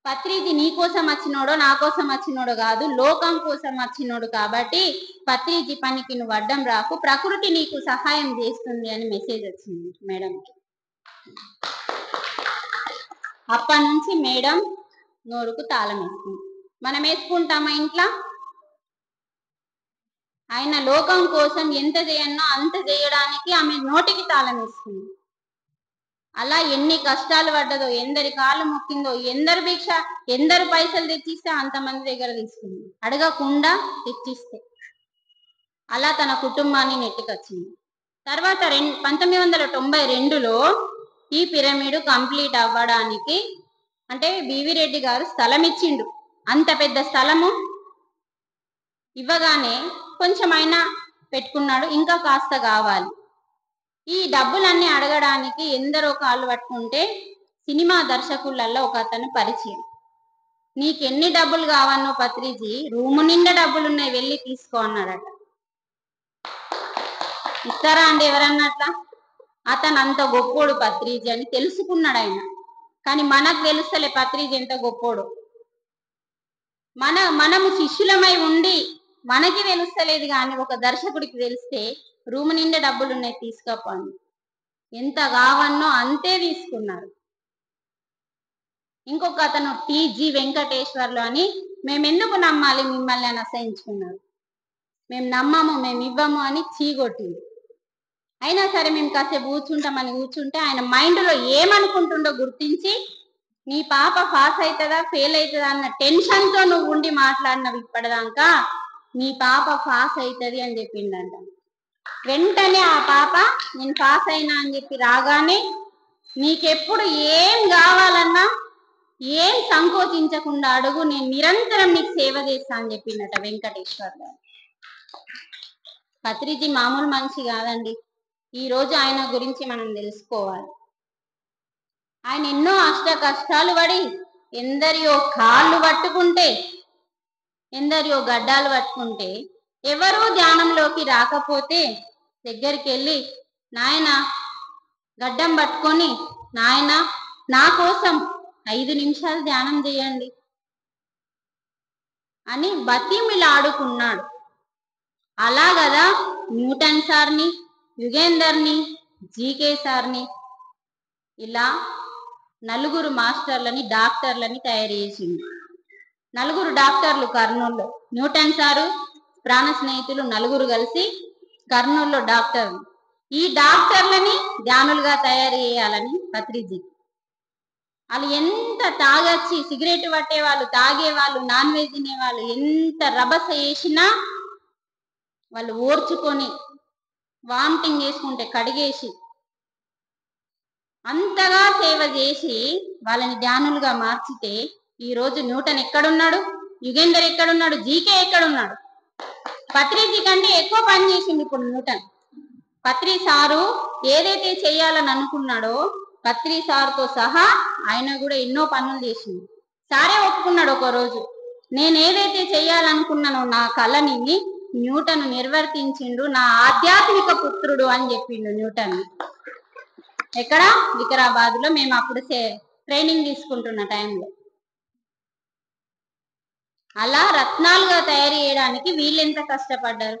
పత్రిజీ నీ కోసం వచ్చినోడో నా కోసం వచ్చినోడో కాదు, లోకం కోసం వచ్చినోడు కాబట్టి పత్రిజీ పనికి నువ్వు అడ్డం రాకు, ప్రకృతి నీకు సహాయం చేస్తుంది అని మెసేజ్ వచ్చింది మేడంకి. అప్పటి నుంచి మేడం నోరుకు తాళం వేస్తుంది. మనం వేసుకుంటామా ఇంట్లో? ఆయన లోకం కోసం ఎంత చేయన్నో అంత చేయడానికి ఆమె నోటికి తాళం వేస్తుంది. అలా ఎన్ని కష్టాలు పడ్డదో, ఎందరి కాళ్ళు మొక్కిందో, ఎందరు పైసలు తెచ్చిస్తే అంతమంది దగ్గర తీసుకుంది, అడగకుండా తెచ్చిస్తే. అలా తన కుటుంబాన్ని నెట్టుకొచ్చింది. తర్వాత 1992లో ఈ పిరమిడ్ కంప్లీట్ అవ్వడానికి అంటే బివి రెడ్డి గారు స్థలం ఇచ్చిండు. అంత పెద్ద స్థలము ఇవ్వగానే కొంచెమైనా పెట్టుకున్నాడు, ఇంకా కాస్త కావాలి. ఈ డబ్బులన్నీ అడగడానికి ఎందరో కాళ్ళు పట్టుకుంటే సినిమా దర్శకులలో ఒక అతను పరిచయం. నీకెన్ని డబ్బులు కావన్నో పత్రిజీ, రూము నిండా డబ్బులు ఉన్నాయి, వెళ్ళి తీసుకో అన్నాడట. ఇస్తారా అండి ఎవరన్నట్లా? అతను అంత గొప్పోడు పత్రిజీ అని తెలుసుకున్నాడు ఆయన. కానీ మనకు తెలుస్తలే పత్రిజీ ఎంత గొప్పోడు. మనము శిష్యులమై ఉండి మనకి తెలుస్తలేదు, కానీ ఒక దర్శకుడికి తెలిస్తే రూము నిండా డబ్బులు ఉన్నాయి తీసుకోపోండి, ఎంత కావన్నో అంతే తీసుకున్నారు. ఇంకొక అతను టి.జి. వెంకటేశ్వర్లు అని, మేమెందుకు నమ్మాలి మిమ్మల్ని అని అసహించుకున్నారు. మేము నమ్మము, మేము ఇవ్వము అని చీగొట్టింది. అయినా సరే మేము కాసేపు కూర్చుంటామని కూర్చుంటే ఆయన మైండ్లో ఏమనుకుంటుండో గుర్తించి, నీ పాప పాస్ అవుతుందా ఫెయిల్ అవుతుందా అన్న టెన్షన్తో నువ్వు ఉండి మాట్లాడినవి ఇప్పటిదాకా, నీ పాప పాస్ అవుతుంది అని చెప్పిండంట. వెంటనే ఆ పాప నేను పాస్ అయినా అని చెప్పి రాగానే, నీకెప్పుడు ఏం కావాలన్నా ఏం సంకోచించకుండా అడుగు, నేను నిరంతరం నీకు సేవ చేస్తా అని చెప్పిందట వెంకటేశ్వర్ గారు. పత్రిజీ మామూలు మనిషి కాదండి. ఈ రోజు ఆయన గురించి మనం తెలుసుకోవాలి. ఆయన ఎన్నో అష్ట కష్టాలు పడి ఎందరియో కాళ్ళు పట్టుకుంటే, ఎందరియో గడ్డాలు పట్టుకుంటే, ఎవరూ ధ్యానంలోకి రాకపోతే దగ్గరికి వెళ్ళి, నాయన గడ్డం పట్టుకొని, నాయన నా కోసం 5 నిమిషాలు ధ్యానం చేయండి అని బతిమిలాడుకున్నాడు. అలా కదా న్యూటన్ సార్ని, యుగేందర్ని, జీకే సార్ని ఇలా నలుగురు మాస్టర్లని, డాక్టర్లని తయారు చేసింది. నలుగురు డాక్టర్లు కర్నూలులో, న్యూటన్ సారు, ప్రాణ స్నేహితులు నలుగురు కలిసి కర్నూలులో డాక్టర్లు. ఈ డాక్టర్లని ధ్యానులుగా తయారు చేయాలని పత్రిజీ. వాళ్ళు ఎంత తాగొచ్చి, సిగరెట్ పట్టేవాళ్ళు, తాగేవాళ్ళు, నాన్ వెజ్ తినేవాళ్ళు, ఎంత రభస చేసినా వాళ్ళు ఓర్చుకొని, వామిటింగ్ చేసుకుంటే కడిగేసి అంతగా సేవ చేసి వాళ్ళని ధ్యానులుగా మార్చితే ఈ రోజు న్యూటన్ ఎక్కడున్నాడు, యుగేందర్ ఎక్కడున్నాడు, జీకే ఎక్కడున్నాడు? పత్రిజీ కంటే ఎక్కువ పని చేసింది ఇప్పుడు న్యూటన్. పత్రి సారు ఏదైతే చేయాలని అనుకున్నాడో పత్రి సార్తో సహా ఆయన కూడా ఎన్నో పనులు చేసింది. సారే ఒప్పుకున్నాడు ఒక రోజు, నేను ఏదైతే చేయాలనుకున్నానో నా కళని న్యూటన్ నిర్వర్తించిండు, నా ఆధ్యాత్మిక పుత్రుడు అని చెప్పిండు న్యూటన్. ఎక్కడ? వికారాబాద్ లో. మేము అప్పుడు ట్రైనింగ్ తీసుకుంటున్న టైంలో. అలా రత్నాలుగా తయారు చేయడానికి వీళ్ళెంత కష్టపడ్డారు.